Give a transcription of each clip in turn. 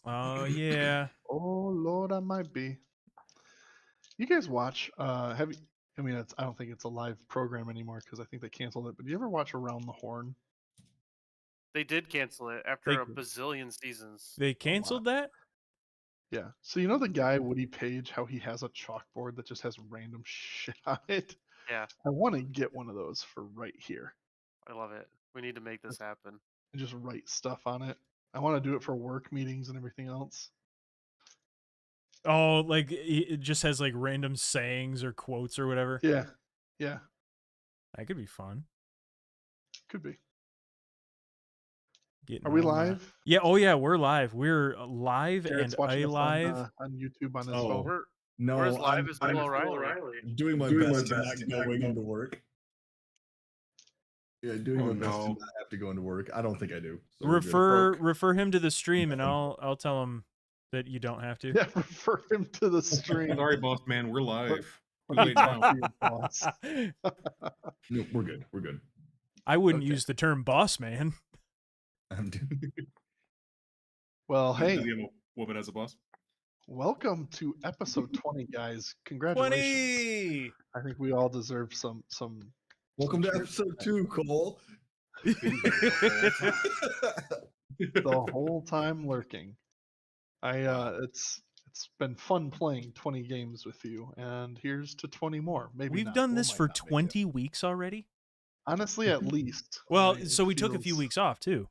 Oh yeah. Oh Lord, I might be. You guys watch? Have you? I mean, I don't think it's a live program anymore because I think they canceled it. But do you ever watch Around the Horn? They did cancel it after They a bazillion seasons. they A lot. canceled that? Yeah. So you know the guy Woody Page, how he has a chalkboard that just has random shit on it. Yeah, I want to get one of those for right here I love it. We need to make this happen. and just write stuff on it. I want to do it for work meetings and everything else. Oh, like it just has like random sayings or quotes or whatever. Yeah. Yeah. That could be fun. Could be. Getting Are we all my- live? Yeah. Oh yeah, we're live. We're live Garrett's and watching us alive. on YouTube on his Oh. phone. No, We're as live I'm, as I'm Bill O'Reilly. doing my best to not going into work. Yeah, doing my best to not have to go into work. I don't think I do. So we're good. refer him to the stream, and I'll tell him that you don't have to. Yeah, refer him to the stream. Sorry, boss man, we're live. What Too late now. boss. No, we're good. We're good. I wouldn't Okay. use the term boss man. I'm doing. Well, Does hey, he have a woman as a boss? welcome to episode 20, guys. Congratulations. 20. I think we all deserve some Welcome to cheers. episode 2, Cole. The whole time lurking. It's been fun playing 20 games with you, and here's to 20 more. Maybe We've not. done We this might for not make it. 20 weeks already. Honestly, at least. Well, It so we took a few feels- weeks off too.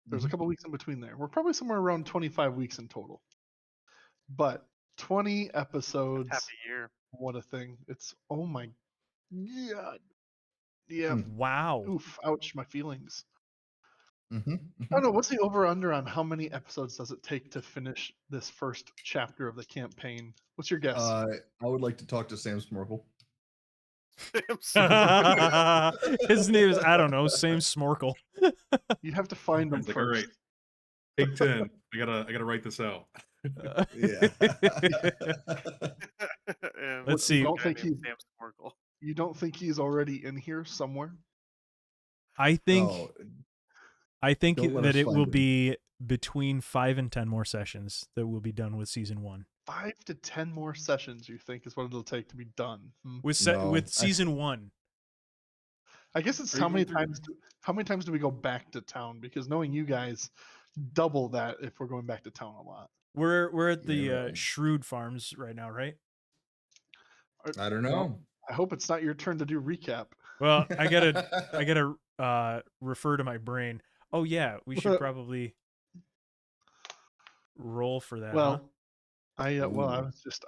There's a couple weeks in between there. We're probably somewhere around 25 weeks in total. But 20 episodes. Happy year. What a thing. It's, oh my God. Yeah. Wow. Oof. Ouch. My feelings. Mhm, I don't know. What's the over under on how many episodes does it take to finish this first chapter of the campaign? What's your guess? I would like to talk to Sam Smorkel. His name is, I don't know, same Smorkel. You have to find them It's like, first. all right, take 10. I gotta write this out. Yeah. And Let's see. You don't guy think named he's, Sam Snorkel. you don't think he's already in here somewhere? I think Oh, that Don't let us it will find him. be between 5 and 10 more sessions that will be done with season 1. 5 to 10 more sessions, you think, is what it'll take to be done? With No, with season 1. I guess it's Are how you many going through- times do we go back to town? Because knowing you guys, double that if we're going back to town a lot. We're at the Yeah, right. Shrewd Farms right now, right? I don't know. I hope it's not your turn to do recap. Well, I gotta refer to my brain. Oh yeah, we should probably roll for that. Well, huh? Ooh.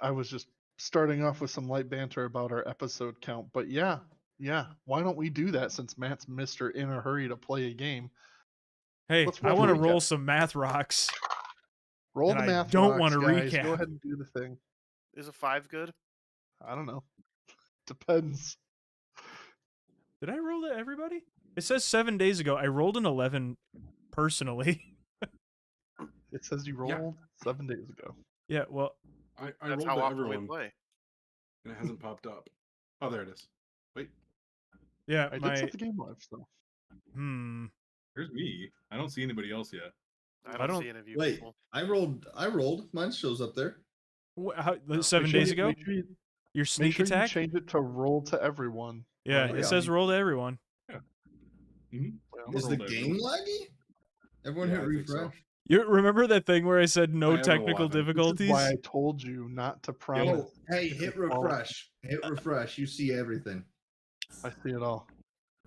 I was just starting off with some light banter about our episode count, but yeah. Why don't we do that since Matt's Mr. in a hurry to play a game? Hey, let's I roll want to for roll recap. some math rocks. Roll And the I math. don't want wanna to recap. Go ahead and do the thing. Is a 5 good? I don't know. Depends. Did I roll to everybody? It says 7 days ago. I rolled an 11 personally. It says you rolled 7 days ago. Yeah, well, I That's rolled how to often we everyone, play. and it hasn't popped up. Oh, there it is. Wait, yeah, I did my set the game live, so there's me. I don't see anybody else yet. I don't see any of you Wait, people. I rolled. Mine shows up there. how, No. 7 Make sure days you- ago. Make sure you, Your make sneak sure you attack. change it to roll to everyone. Yeah, Oh, it yeah. says roll to everyone. Mhm. Well, Is the rolled game laggy? Everyone Yeah, hit I think so. refresh. You remember that thing where I said I no have an technical 11. This is difficulties? why I told you not to promise. Oh, hey, hit refresh. Hit refresh. You see everything. I see it all.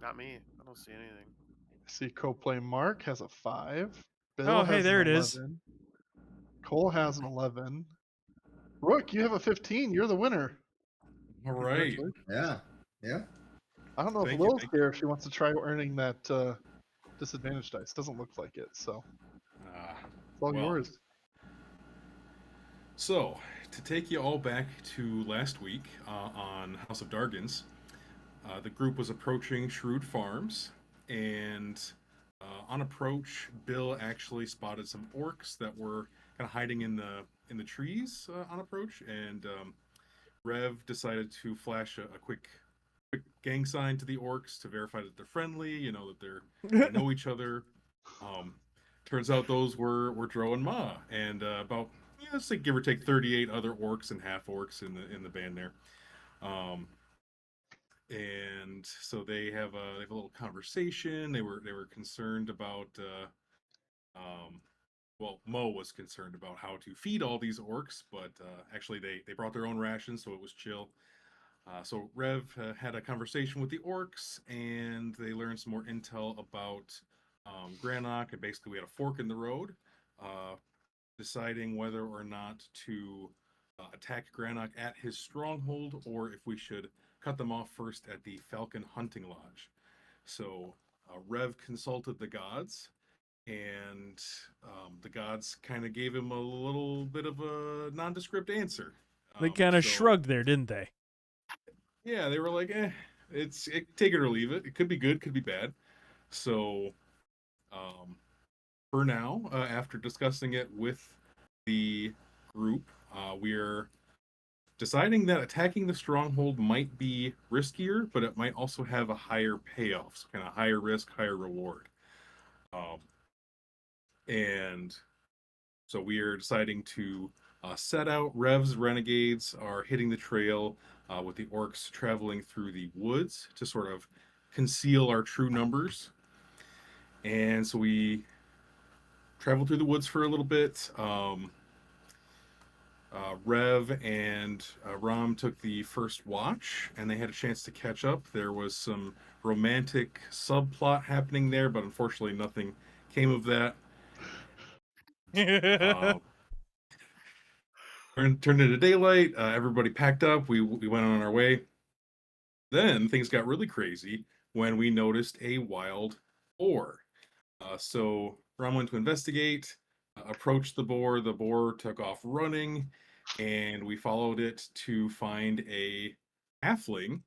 Not me. I don't see anything. I see co-play Mark has a 5. Bill Oh, hey, has there an it is. 11. Cole has an 11. Rook, you have a 15. You're the winner. All right. Congratulations. Yeah. I don't know if Thank you, Lil's thank here if she wants to try earning that disadvantage dice. Doesn't look like it, so it's all Well. yours. So, to take you all back to last week on House of Dargons, the group was approaching Shrewd Farms, and on approach, Bill actually spotted some orcs that were kind of hiding in the trees on approach, and Rev decided to flash a quick gang sign to the orcs to verify that they're friendly, that they know each other. turns out those were Dro and Ma, and about let's say give or take 38 other orcs and half orcs in the band there. And so they have a little conversation. They were concerned about well, Mo was concerned about how to feed all these orcs, but actually they brought their own rations, so it was chill. So Rev had a conversation with the orcs, and they learned some more intel about Granok, and basically we had a fork in the road, deciding whether or not to attack Granok at his stronghold, or if we should cut them off first at the Falcon Hunting Lodge. So Rev consulted the gods, and the gods kind of gave him a little bit of a nondescript answer. They kind of So, shrugged there, didn't they? yeah, they were like, take it or leave it. It could be good, could be bad. So, for now, after discussing it with the group, we're deciding that attacking the stronghold might be riskier, but it might also have a higher payoff, so kind of higher risk, higher reward. And so we are deciding to set out. Rev's renegades are hitting the trail with the orcs traveling through the woods to sort of conceal our true numbers. And so we traveled through the woods for a little bit. Rev and Ram took the first watch, and they had a chance to catch up. There was some romantic subplot happening there, but unfortunately nothing came of that. Turned into daylight. Everybody packed up. We went on our way. Then things got really crazy when we noticed a wild boar. So Ram went to investigate, approached the boar. The boar took off running, and we followed it to find a halfling.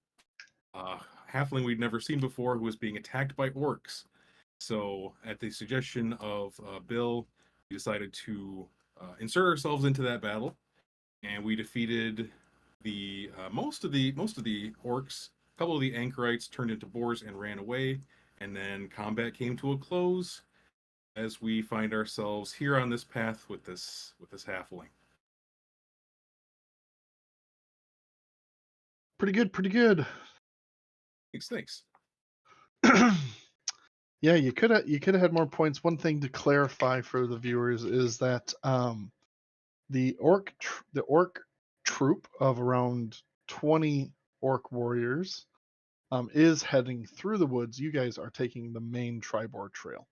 Halfling we'd never seen before, who was being attacked by orcs. So, at the suggestion of Bill, we decided to insert ourselves into that battle, and we defeated the most of the orcs. A couple of the anchorites turned into boars and ran away, and then combat came to a close as we find ourselves here on this path with this halfling. Pretty good, pretty good. Thanks. Yeah, you could have had more points. One thing to clarify for the viewers is that the orc troop of around 20 orc warriors is heading through the woods. You guys are taking the main Tribor trail.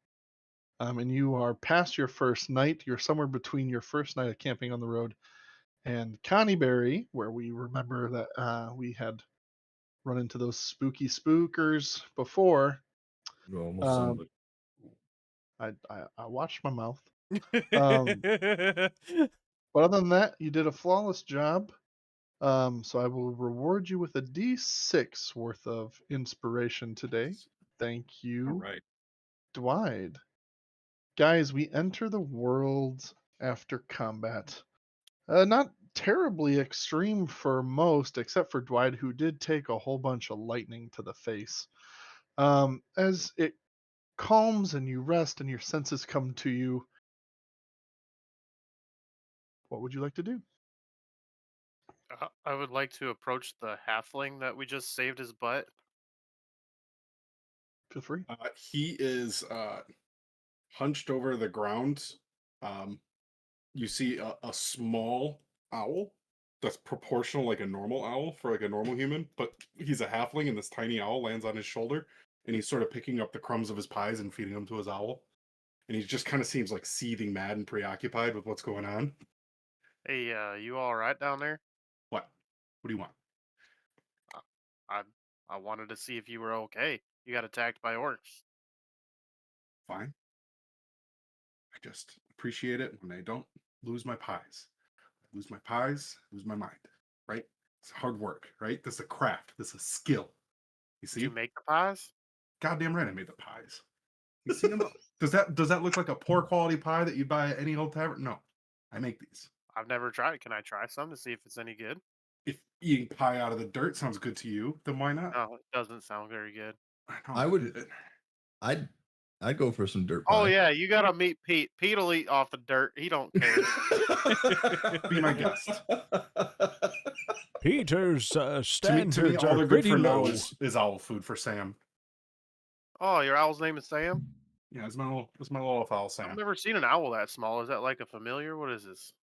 And you are past your first night. You're somewhere between your first night of camping on the road and Connieberry, where we remember that we had run into those spooky spookers before. You almost sound like I watched my mouth. But other than that, you did a flawless job. So I will reward you with a D6 worth of inspiration today. Thank you, All right. Dwight. Guys, we enter the world after combat. Not terribly extreme for most, except for Dwight, who did take a whole bunch of lightning to the face. As it calms and you rest and your senses come to you, what would you like to do? I would like to approach the halfling that we just saved his butt. Feel free. He is hunched over the ground. You see a small owl that's proportional like a normal owl for like a normal human, but he's a halfling and this tiny owl lands on his shoulder and he's sort of picking up the crumbs of his pies and feeding them to his owl. And he just kind of seems like seething mad and preoccupied with what's going on. Hey, you all right down there? What? What do you want? I wanted to see if you were okay. You got attacked by orcs. Fine. I just appreciate it when I don't lose my pies. I lose my pies, lose my mind, right? It's hard work, right? This is a craft. This is a skill. You Did see? you make the pies? Goddamn right I made the pies. You see them? Does that look like a poor quality pie that you'd buy at any old tavern? No. I make these. I've never tried. Can I try some to see if it's any good? If eating pie out of the dirt sounds good to you, then why not? No, it doesn't sound very good. I know, I would. I'd I'd go for some dirt Oh pie. yeah, you gotta meet Pete. Pete'll eat off the dirt. He don't care. Be my guest. Peter's To me, standards all are they're good pretty for low. now is owl food for Sam. Oh, your owl's name is Sam? Yeah, it's my little owl I've Sam. never seen an owl that small. Is that like a familiar? What is this?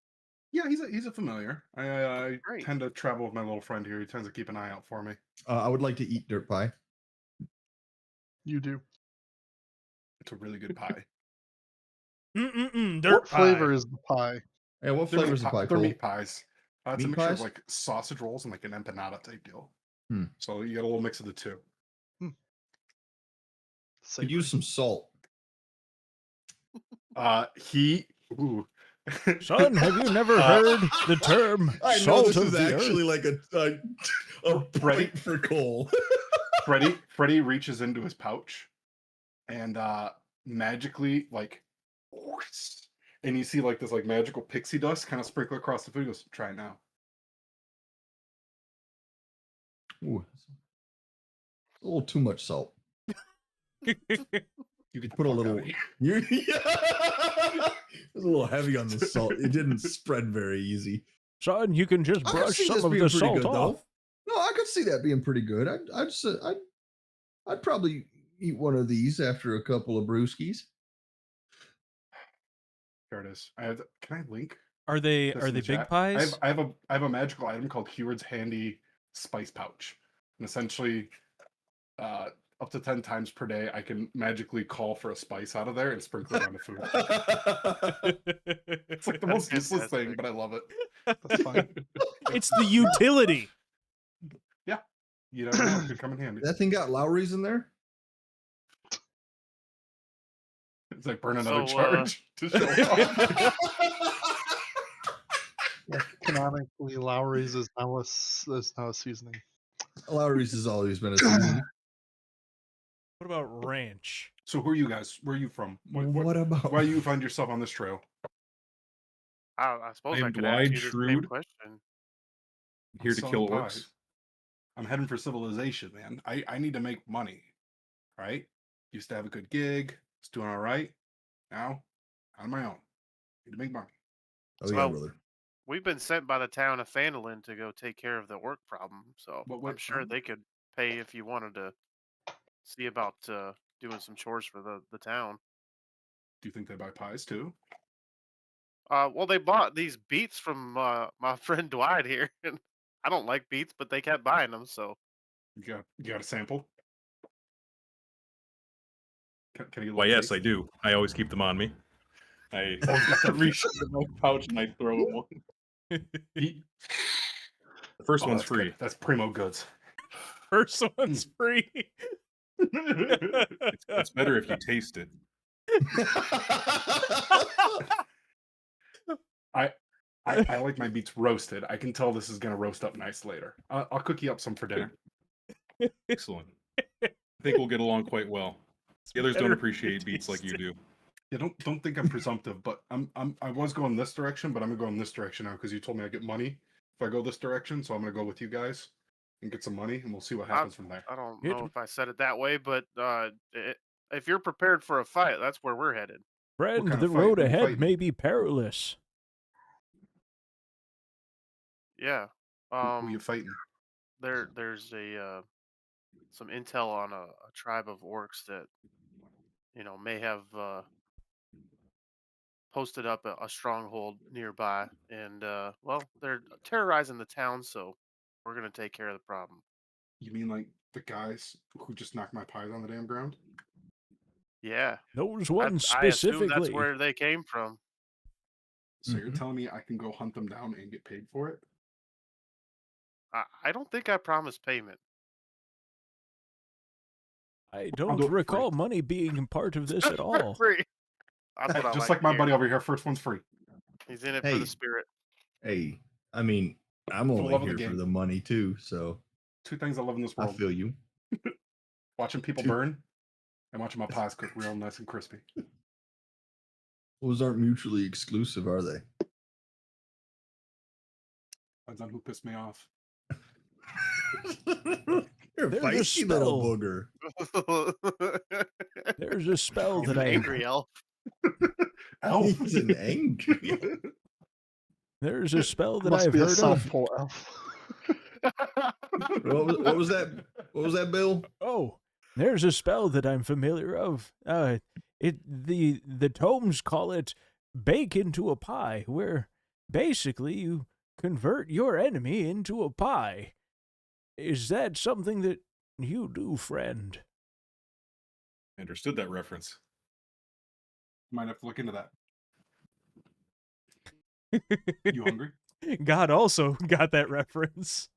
Yeah, he's a familiar. I Great. tend to travel with my little friend here. He tends to keep an eye out for me. I would like to eat dirt pie. You do. It's a really good pie. Dirt What pie. flavor is the pie? Yeah, what They're flavors meat of pie? They're Cole? meat pies. It's a Meat mixture pies? of like sausage rolls and like an empanada type deal. Hmm. So you get a little mix of the two. Could use some salt. Ooh. Son, have you never heard the term I know salt this of is the actually earth? like a break for Cole. Freddy reaches into his pouch and magically like, and you see like this like magical pixie dust kind of sprinkle across the food. He goes, try it now. Ooh, a little too much salt. You could Put a little. It was a little heavy on the salt. It didn't spread very easy. Son, you can just I could brush see some this of being the pretty salt good, off. though. No, I could see that being pretty good. I'd probably eat one of these after a couple of brewskis. There it is. Can I link? Are they this in the big chat? pies? I have a magical item called Heward's Handy Spice Pouch, and essentially, up to 10 times per day, I can magically call for a spice out of there and sprinkle it on the food. It's like the most useless thing, but I love it. That's fine. It's the utility. Yeah, you never know. It could come in handy. That thing got Lowry's in there? It's like burn another So, charge to show off. Yeah, canonically, Lowry's is now a seasoning. Lowry's has always been a season. What about ranch? So who are you guys? Where are you from? What about? Why do you find yourself on this trail? I suppose I I am could Dwight ask you the same Shrewd. question. Here to Selling kill pies. orcs. I'm heading for civilization, man. I need to make money. Right? Used to have a good gig. It's doing all right. Now, on my own. Need to make money. Oh yeah, Well, brother. We've been sent by the town of Fandolin to go take care of the work problem, so But I'm wait, sure they could pay if you wanted to see about doing some chores for the town. Do you think they buy pies too? Well, they bought these beets from my friend Dwight here, and I don't like beets, but they kept buying them, so You got a sample? Can you? Why, yes, I do. I always keep them on me. I reach into my pouch and I throw them one. The first one's that's good. free. That's primo goods. First one's free. It's better if you taste it. I like my beets roasted. I can tell this is gonna roast up nice later. I'll cook you up some for dinner. Excellent. I think we'll get along quite well. The others don't better appreciate beets like taste you do. Yeah, don't think I'm presumptive, but I was going this direction, but I'm gonna go in this direction now because you told me I get money if I go this direction. So I'm gonna go with you guys and get some money, and we'll see what happens from there. I don't Hit know me. if I said it that way, but if you're prepared for a fight, that's where we're headed. Friend, kind the of fight? road What are you ahead fighting? may be perilous. Yeah. Who you fighting? There's some intel on a tribe of orcs that may have posted up a stronghold nearby, and well, they're terrorizing the town, so we're gonna take care of the problem. You mean like the guys who just knocked my pies on the damn ground? Yeah, Those ones I assume that's specifically. where they came from. So you're Mhm. telling me I can go hunt them down and get paid for it? I don't think I promised payment. I do don't it for free. recall money being part of this at all. Free. That's what I Just like like my to buddy hear. over here, first one's free. He's in it for Hey. the spirit. Hey, I mean, I'm the only love of the here for game. the money too, so Two things I love in this I world: feel you. watching people Two- burn and watching my pies cook real nice and crispy. Those aren't mutually exclusive, are they? Depends on who pissed me off. You're a There's a feisty little spell. booger. There's a spell He's that an I angry elf. Elf. He's an angry. there's a spell that Must I've be a heard South of. Pole elf. What was that? What was that, Bill? Oh, there's a spell that I'm familiar of. The tomes call it bake into a pie, where basically you convert your enemy into a pie. Is that something that you do, friend? I understood that reference. Might have to look into that. You hungry? God also got that reference.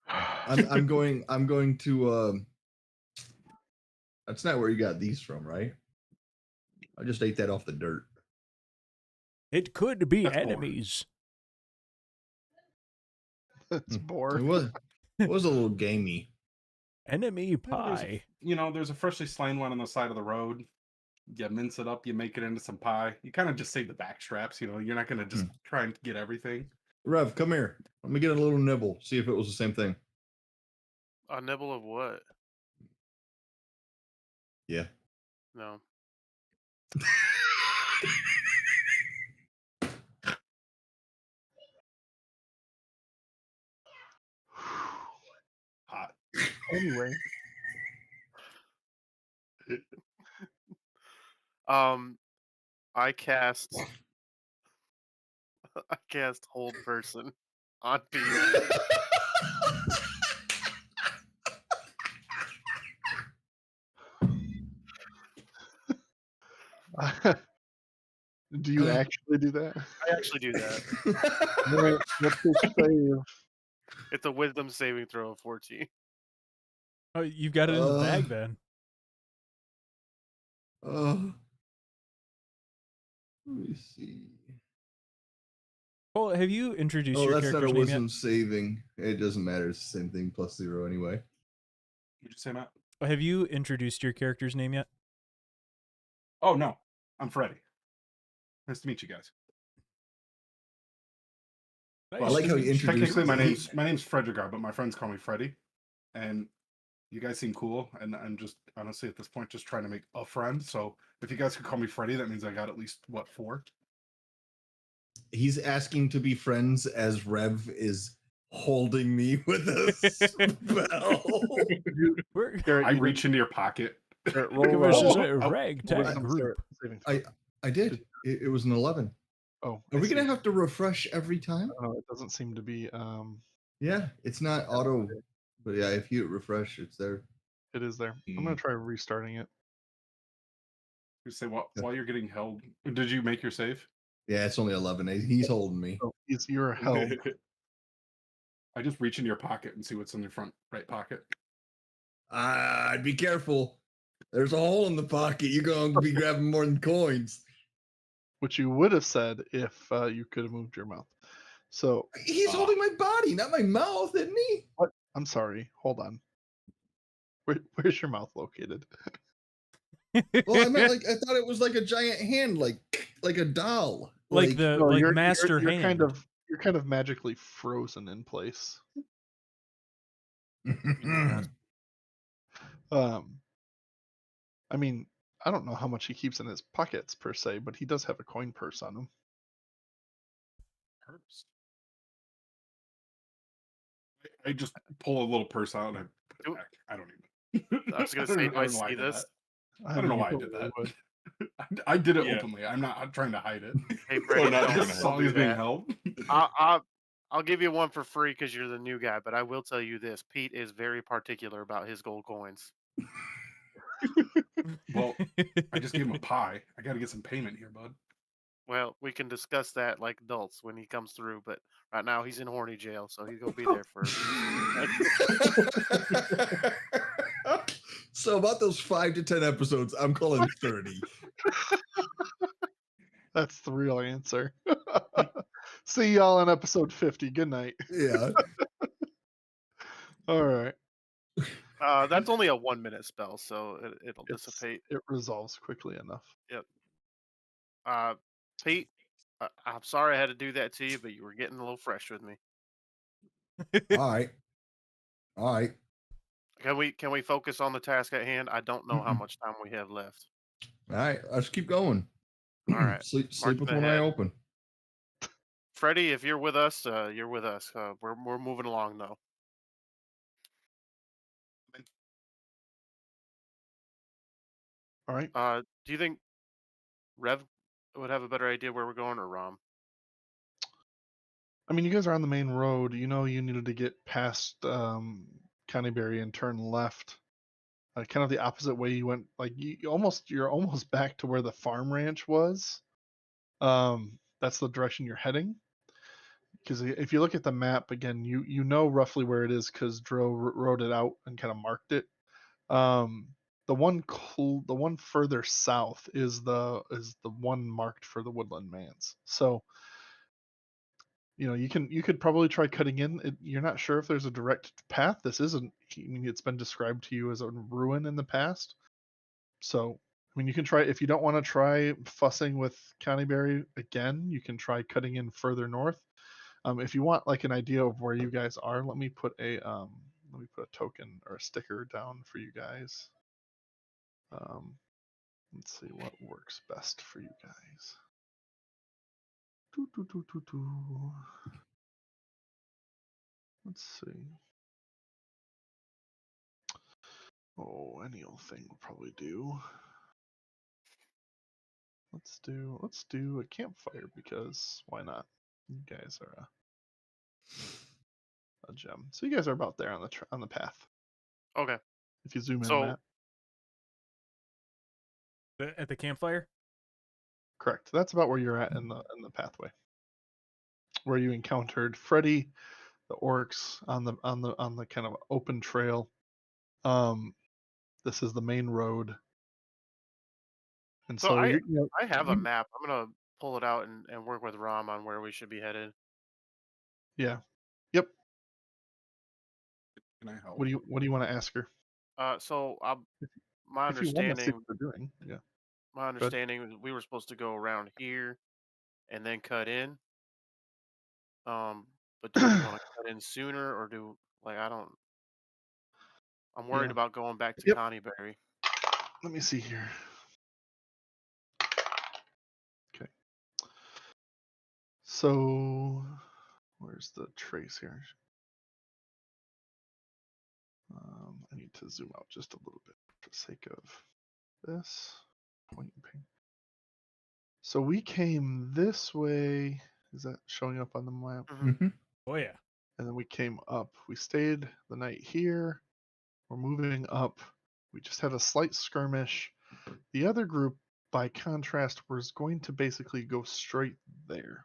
I'm going to. That's not where you got these from, right? I just ate that off the dirt. It could be That's boar. enemies. It's It bored. was a little gamey. Enemy Yeah, pie. there's a freshly slain one on the side of the road. You mince it up, you make it into some pie. You kind of just save the back straps, you're not going to just try and get everything. Rev, come here. Let me get a little nibble. See if it was the same thing. A nibble of what? Yeah. No. Hot. Anyway, I cast hold person on Pete. do you actually do that? I actually do that. Right, what's your save? It's a wisdom saving throw of 14. Oh, you've got it in the bag then. Let me see. Well, have you introduced Oh, your that's not a character's name yet? wisdom saving. It doesn't matter. It's the same thing, +0 anyway. What'd you say, Matt? Have you introduced your character's name yet? Oh, no. I'm Freddy. Nice to meet you guys. Nice. I like how you introduced. Technically, my name's Fredrigar, but my friends call me Freddy. And you guys seem cool, and I'm just honestly at this point just trying to make a friend. So if you guys could call me Freddy, that means I got at least 4. He's asking to be friends as Rev is holding me with a spell. Garrett, I you reach into your pocket. Garrett, Give roll us a a ragtag wisdom group. saving throw. I did. It was an 11. Oh, Are we see. gonna have to refresh every time? It doesn't seem to be. Yeah, it's not auto. But yeah, if you hit refresh, it's there. It is there. I'm gonna try restarting it. You say while you're getting held. Did you make your save? Yeah, it's only 11. He's holding me. Oh, you're held. I just reach into your pocket and see what's in your front right pocket. I'd be careful. There's a hole in the pocket. You're gonna be grabbing more than coins. Which you would have said if you could have moved your mouth. So He's holding my body, not my mouth, isn't he? what? I'm sorry. Hold on. Where's your mouth located? Well, I meant I thought it was like a giant hand, like a doll. like No, master you're hand. you're kind of magically frozen in place. I mean, I don't know how much he keeps in his pockets per se, but he does have a coin purse on him. Purse. I just pull a little purse out and I put it back. I don't even. I was gonna say, do I see this? I don't know why I you did totally that. would. I did it Yeah. openly. I'm not trying to hide it. Hey, Oh, Brady, no, don't, you're Just not. saw don't he do was being that. held. I'll give you one for free because you're the new guy, but I will tell you this: Pete is very particular about his gold coins. Well, I just gave him a pie. I got to get some payment here, bud. Well, we can discuss that like adults when he comes through, but right now he's in horny jail, so he's gonna be there for. So about those 5 to 10 episodes, I'm calling 30. That's the real answer. See y'all on episode 50. Good night. Yeah. All right. That's only a 1-minute spell, so it'll dissipate. It resolves quickly enough. Pete, I'm sorry I had to do that to you, but you were getting a little fresh with me. All right. Can we focus on the task at hand? I don't know how Mm-mm. much time we have left. All right, let's keep going. All right, Sleep with marching one eye ahead. open. Freddie, if you're with us, you're with us. We're moving along though. All right. Do you think Rev would have a better idea where we're going, or Rom? I mean, you guys are on the main road. You know, you needed to get past Canterbury and turn left. Kind of the opposite way you went. Like you're almost back to where the farm ranch was. That's the direction you're heading. Because if you look at the map again, you know roughly where it is because Dro wrote it out and kind of marked it. The one further south is the one marked for the Woodland Manse. So you know you could probably try cutting in. You're not sure if there's a direct path. This isn't. I mean, it's been described to you as a ruin in the past. So I mean, you can try if you don't want to try fussing with Canterbury again. You can try cutting in further north. If you want like an idea of where you guys are, let me put a token or a sticker down for you guys. Let's see what works best for you guys. Let's see. Oh, any old thing will probably do. Let's do a campfire because why not? You guys are a gem. So you guys are about there on the path. Okay. If you zoom in, So Matt. At the campfire? Correct. That's about where you're at in the pathway. Where you encountered Freddy, the orcs on the kind of open trail. This is the main road. And so so I have a map. I'm gonna pull it out and work with Rom on where we should be headed. yeah. Yep. Can I help? What do you want to ask her? So my If you want to see understanding, what they're doing, yeah. my understanding was we were supposed to go around here and then cut in. But do we want to cut in sooner or do like I don't? I'm worried Yeah. about going back to Yep. Connieberry. Let me see here. Okay. So where's the trace here? I need to zoom out just a little bit for the sake of this point and ping. So we came this way. Is that showing up on the map? Mm-hmm. Oh yeah. And then we came up. We stayed the night here. We're moving up. We just had a slight skirmish. The other group, by contrast, was going to basically go straight there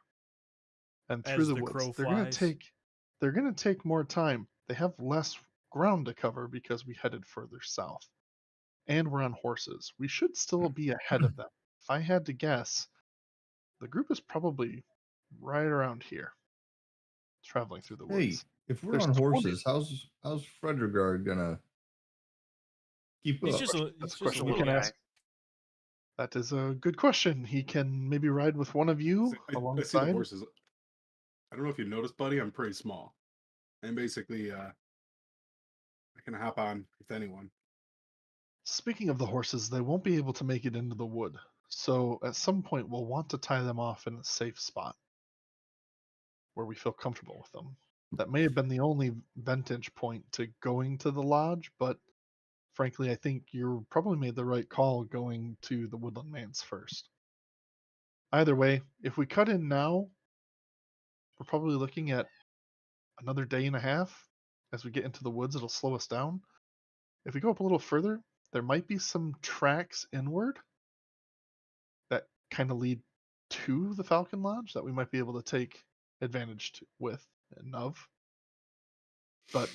and through As the the woods. crow They're gonna flies. take more time. They have less ground to cover because we headed further south. And we're on horses. We should still be ahead of them. If I had to guess, the group is probably right around here, traveling through the Hey, woods. if we're There's on 20 horses, how's Fredregard gonna keep He's up? just a That's a he's just a question we little can guy. ask. That is a good question. He can maybe ride with one of you I see the alongside. horses. I don't know if you noticed, buddy. I'm pretty small, and basically, I can hop on with anyone. Speaking of the horses, they won't be able to make it into the wood. So at some point, we'll want to tie them off in a safe spot where we feel comfortable with them. That may have been the only vantage point to going to the lodge, but frankly, I think you probably made the right call going to the Woodland Manse first. Either way, if we cut in now, we're probably looking at another day and a half. As we get into the woods, it'll slow us down. If we go up a little further, there might be some tracks inward that kind of lead to the Falcon Lodge that we might be able to take advantage with and of. But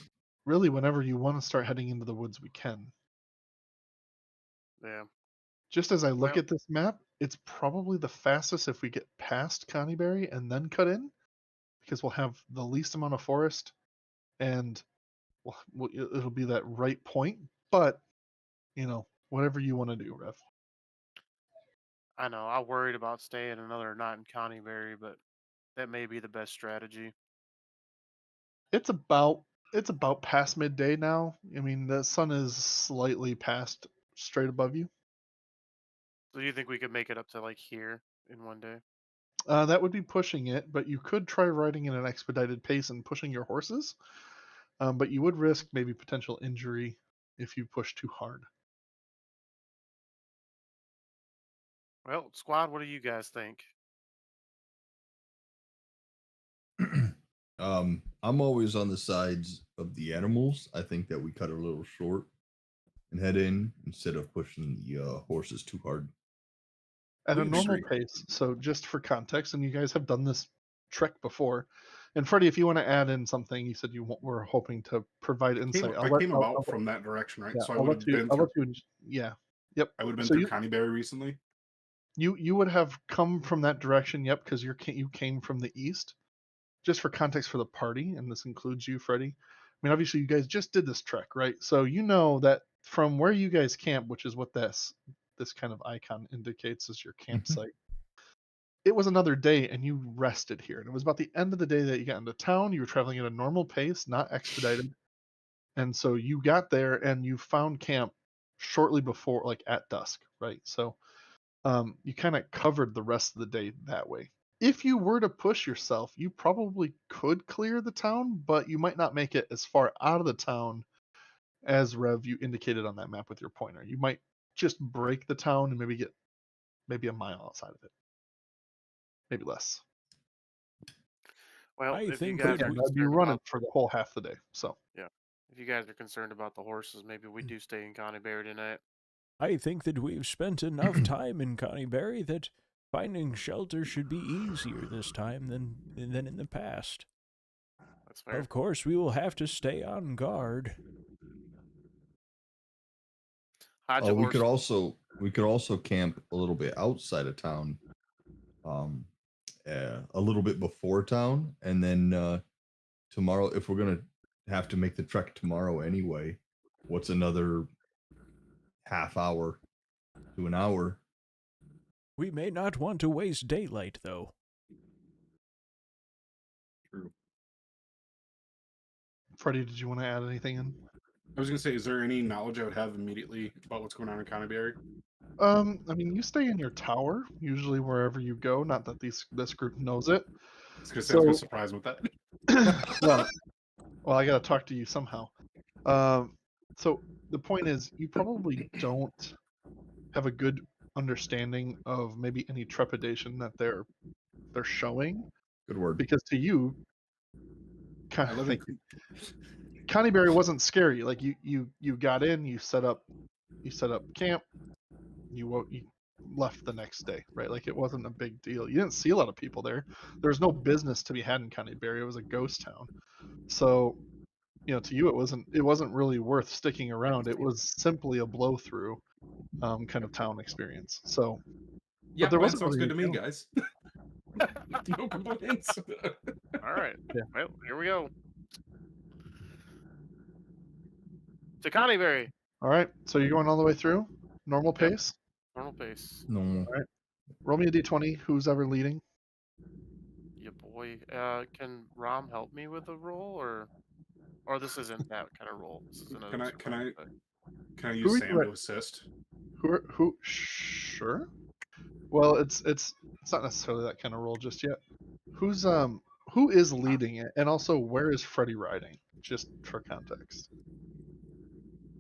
really, whenever you want to start heading into the woods, we can. Yeah. Just as I look Well, at this map, it's probably the fastest if we get past Connieberry and then cut in, because we'll have the least amount of forest, and it'll be that right point. But whatever you want to do, Rev. I know. I worried about staying another night in Connieberry, but that may be the best strategy. It's about It's about past midday now. I mean, the sun is slightly past straight above you. So do you think we could make it up to like here in one day? That would be pushing it, but you could try riding in an expedited pace and pushing your horses. But you would risk maybe potential injury if you push too hard. Well, squad, what do you guys think? I'm always on the sides of the animals. I think that we cut a little short and head in instead of pushing the horses too hard. At a We normal agree. pace. So just for context, and you guys have done this trek before. And Freddie, if you want to add in something, you said you were hoping to provide insight. I came about from that direction, right? Yeah, So I I'll would let have you. been I'll through. let you. Yeah. Yep. I would have been So through Connieberry recently. you would have come from that direction. Yep, because you came from the east. Just for context for the party, and this includes you, Freddie. I mean, obviously, you guys just did this trek, right? So you know that from where you guys camp, which is what this kind of icon indicates as your campsite. It was another day, and you rested here. And it was about the end of the day that you got into town. You were traveling at a normal pace, not expedited. And so you got there, and you found camp shortly before, like at dusk, right? So you kind of covered the rest of the day that way. If you were to push yourself, you probably could clear the town, but you might not make it as far out of the town as Rev you indicated on that map with your pointer. You might just break the town and maybe get maybe a mile outside of it, maybe less. Well, I if you think guys that are Again, I'd be concerned running about for the whole half the day. So if you guys are concerned about the horses, maybe we do stay in Connieberry tonight. I think that we've spent enough time in Connieberry that finding shelter should be easier this time than in the past. That's fair. Of course, we will have to stay on guard. Hide Oh, your we could horses. also camp a little bit outside of town, um, a little bit before town, and then tomorrow, if we're gonna have to make the trek tomorrow anyway, what's another half hour to an hour? We may not want to waste daylight, though. True. Freddie, did you want to add anything in? I was gonna say, is there any knowledge I would have immediately about what's going on in Connieberry? I mean, you stay in your tower usually wherever you go. Not that this group knows it. I was gonna say I was gonna So- surprise him with that. well, I got to talk to you somehow. So the point is, you probably don't have a good understanding of maybe any trepidation that they're showing, Good word. because to you, I live in Connieberry wasn't scary. Like you got in, you set up camp, you left the next day, right? Like it wasn't a big deal. You didn't see a lot of people there. There was no business to be had in Connieberry. It was a ghost town. So, to you, it wasn't really worth sticking around. It was simply a blow through kind of town experience. So, Yeah, there plan wasn't sounds really good to me, anything guys. No complaints. All right. Yeah. Well, here we go. To Connieberry. all right. So you're going all the way through, normal Yep. pace. Normal pace. No. Roll me a d20. Who's ever leading? Yeah, boy. Can Rom help me with the roll, or this isn't that kind of roll? This is another. Can I survival thing. can I Who use are you Sam at? to assist? Who? Sure. Well, it's not necessarily that kind of roll just yet. Who is leading it, and also where is Freddie riding? Just for context.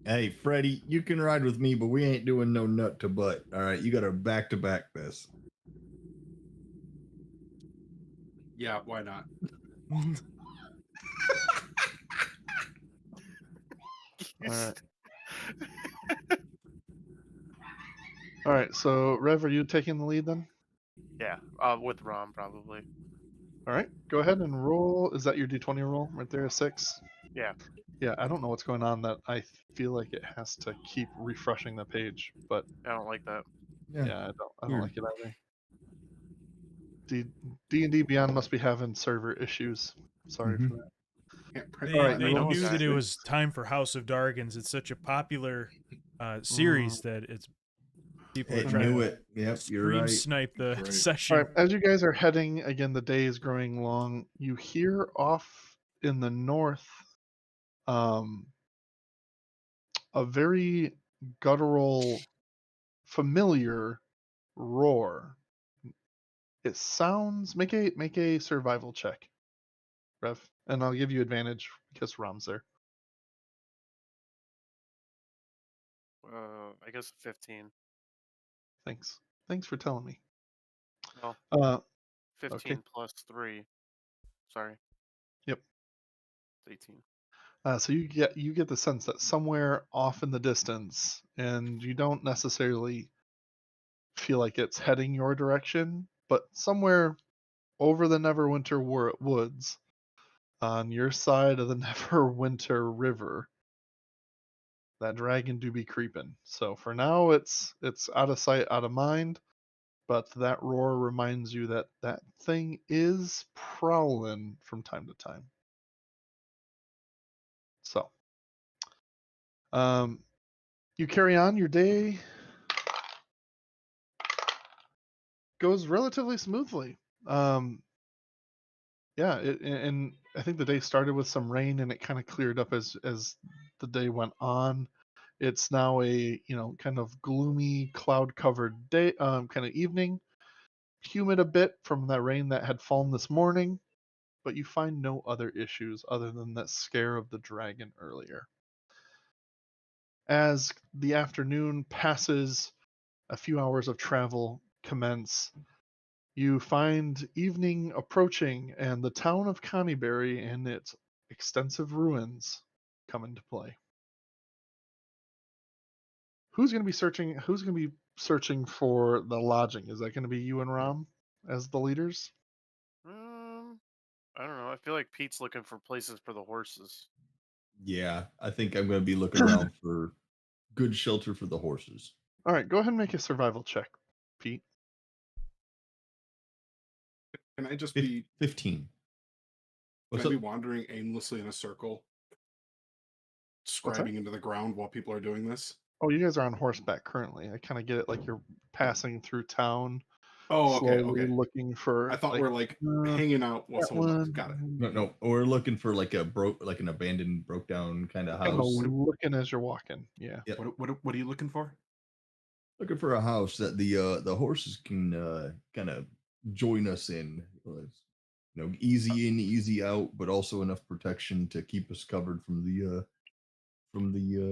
Hey, Freddie, you can ride with me, but we ain't doing no nut to butt. All right, you got to back to back this. Yeah, why not? All right. All right. So Rev, are you taking the lead then? Yeah. With Rom probably. All right. Go ahead and roll. Is that your d20 roll right there? A 6. Yeah. Yeah. I don't know what's going on. That I feel like it has to keep refreshing the page, but I don't like that. yeah, I don't Weird. like it either. D&D Beyond must be having server issues. Sorry for that. Can't print They, All right, they roll knew us that it six. was time for House of Dargons. It's such a popular series that it's people are It trying knew to it. Yep, you're screen right. snipe the Right. session. All right, as you guys are heading, again, the day is growing long. You hear off in the north a very guttural, familiar roar. It sounds. Make a survival check, Rev, and I'll give you advantage because Rom's there. I guess 15. Thanks for telling me. No, Okay. 15 plus 3. Sorry. Yep. 18. So you get the sense that somewhere off in the distance, and you don't necessarily feel like it's heading your direction, but somewhere over the Neverwinter woods, on your side of the Neverwinter River, that dragon do be creeping. So for now, it's out of sight, out of mind. But that roar reminds you that that thing is prowling from time to time. So, you carry on. Your day goes relatively smoothly. Yeah, and I think the day started with some rain, and it kind of cleared up as the day went on. It's now a kind of gloomy, cloud-covered day, kind of evening, humid a bit from that rain that had fallen this morning, but you find no other issues other than that scare of the dragon earlier. As the afternoon passes, a few hours of travel commence. You find evening approaching, and the town of Conyberry and its extensive ruins come into play. Who's going to be searching? Who's going to be searching for the lodging? Is that going to be you and Rom as the leaders? I don't know. I feel like Pete's looking for places for the horses. Yeah, I think I'm going to be looking around for good shelter for the horses. All right, go ahead and make a survival check, Pete. Can I just be 15? Can I be wandering aimlessly in a circle, scribing into the ground while people are doing this? Oh, you guys are on horseback currently. I kind of get it, like you're passing through town. Oh, okay, slowly okay. looking for. I thought we're like hanging out while that someone one. looks. Got it. No, we're looking for like an abandoned, broke down kind of Kind of house. looking as you're walking. Yeah. Yep. What are you looking for? Looking for a house that the horses can kind of join us in. Easy in, easy out, but also enough protection to keep us covered from the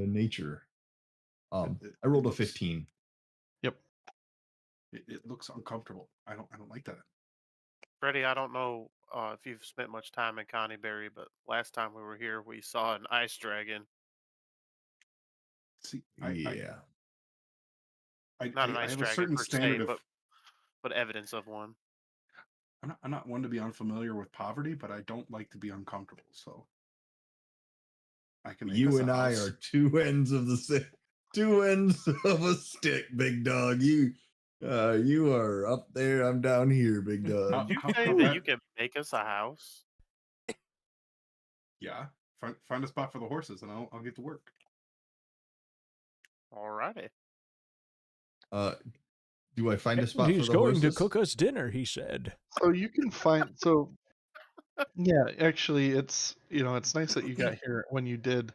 nature. I rolled a 15. Yep. It looks uncomfortable. I don't like that. Freddie, I don't know if you've spent much time in Conyberry, but last time we were here, we saw an ice dragon. See, Yeah. Not an I ice have a dragon certain per se, standard of. but evidence of one. I'm not one to be unfamiliar with poverty, but I don't like to be uncomfortable. So I can make You us and a I house. are two ends of a stick, big dog. You are up there. I'm down here, big dog. Did you say how that bad- you can make us a house? Yeah, find a spot for the horses, and I'll get to work. Alrighty. Do I find a spot He's for the going horses? to cook us dinner, he said. So you can find. So yeah, actually, it's it's nice that you got here when you did.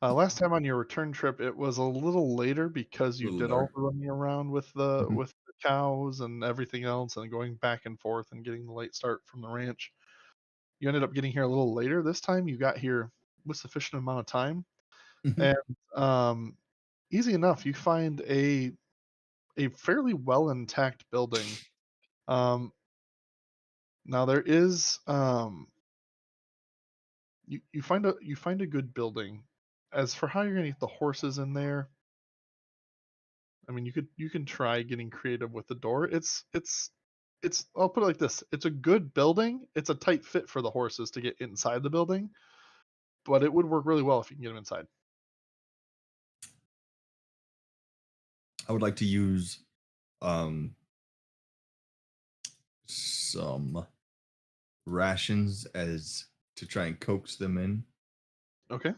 Last time on your return trip, it was a little later because you Little did all dark. the running around with the Mhm. with the cows and everything else, and going back and forth and getting the late start from the ranch. You ended up getting here a little later. This time, you got here with sufficient amount of time, Mhm. and easy enough. You find a fairly well intact building. Now there is you find a good building. As for how you're gonna get the horses in there, I mean you can try getting creative with the door. It's I'll put it like this. It's a good building. It's a tight fit for the horses to get inside the building, but it would work really well if you can get them inside. I would like to use some rations as to try and coax them in. Okay.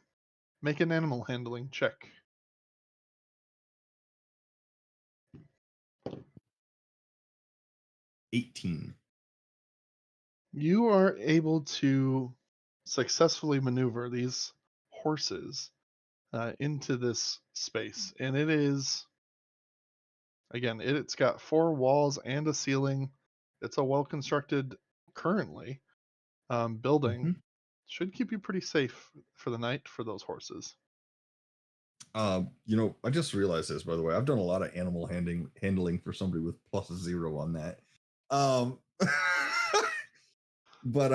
Make an animal handling check. $18. You are able to successfully maneuver these horses into this space, and it is, again, it's got 4 walls and a ceiling. It's a well constructed, currently, building. Mhm. Should keep you pretty safe for the night for those horses. I just realized this, by the way. I've done a lot of animal handling for somebody with +0 on that. But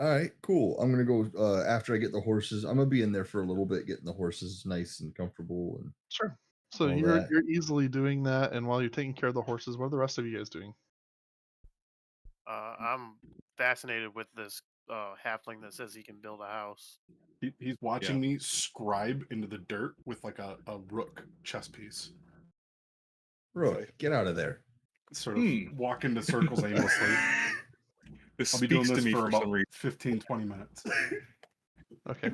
all right, cool. I'm gonna go after I get the horses. I'm gonna be in there for a little bit, getting the horses nice and comfortable and Sure. So all you're that. easily doing that, and while you're taking care of the horses, what are the rest of you guys doing? I'm fascinated with this halfling that says he can build a house. He's watching me scribe into the dirt with like a rook chess piece. Rook, get out of there. Sort of walk into circles aimlessly. This I'll be doing speaks this to me for for about some reason. 15-20 minutes. Okay.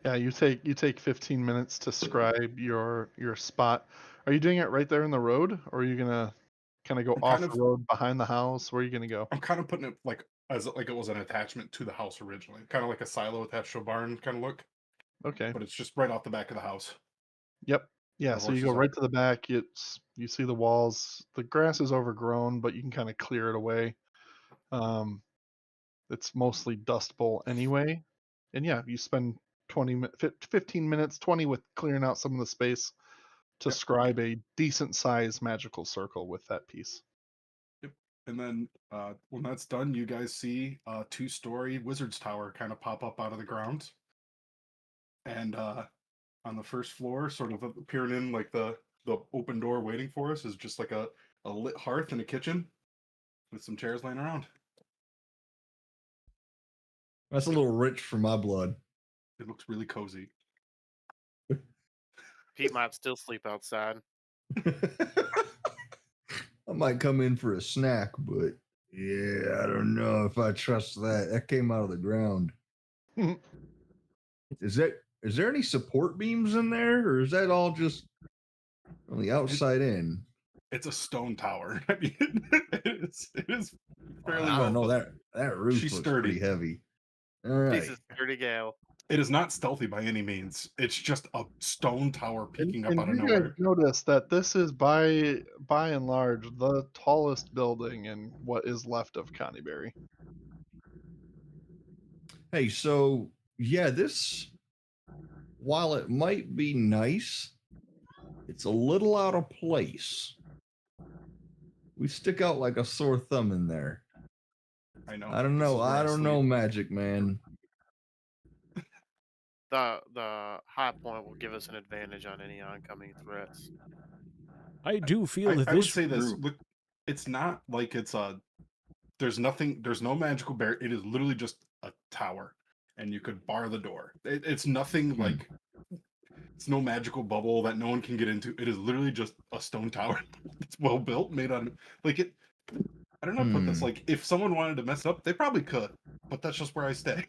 Yeah, you take 15 minutes to scribe your spot. Are you doing it right there in the road, or are you gonna kind of go I'm off kind the of- road behind the house? Where are you gonna go? I'm kind of putting it like as like it was an attachment to the house originally, kind of like a silo attached to a barn kind of look, Okay. but it's just right off the back of the house. Yep. Yeah. The So you go horses right are. to the back. You see the walls. The grass is overgrown, but you can kind of clear it away. It's mostly dust bowl anyway. And yeah, you spend 15 minutes, 20 with clearing out some of the space to Yep. scribe a decent sized magical circle with that piece. Yep. And then when that's done, you guys see a 2-story wizard's tower kind of pop up out of the ground. And on the first floor, sort of appearing in like the open door waiting for us, is just like a lit hearth and a kitchen with some chairs laying around. That's a little rich for my blood. It looks really cozy. Pete might still sleep outside. I might come in for a snack, but yeah, I don't know if I trust that. That came out of the ground. Is there any support beams in there, or is that all just on the outside in? It's a stone tower. I mean, it is fairly I don't know, well. that roof She's looks sturdy. pretty heavy. All right. He's a sturdy gal. It is not stealthy by any means. It's just a stone tower peeking up And out of you guys nowhere. notice that this is by and large the tallest building in what is left of Connieberry. Hey, so yeah, this, while it might be nice, it's a little out of place. We stick out like a sore thumb in there. I know. I don't This is know. where I don't know, sleep. Magic Man. The high point will give us an advantage on any oncoming threats. I do feel I that would this say this. group- Look, it's not like it's a. There's no magical barrier. It is literally just a tower, and you could bar the door. It's nothing like. It's no magical bubble that no one can get into. It is literally just a stone tower. It's well built, made on like it. I don't know how to put this. Like, if someone wanted to mess it up, they probably could, but that's just where I stay.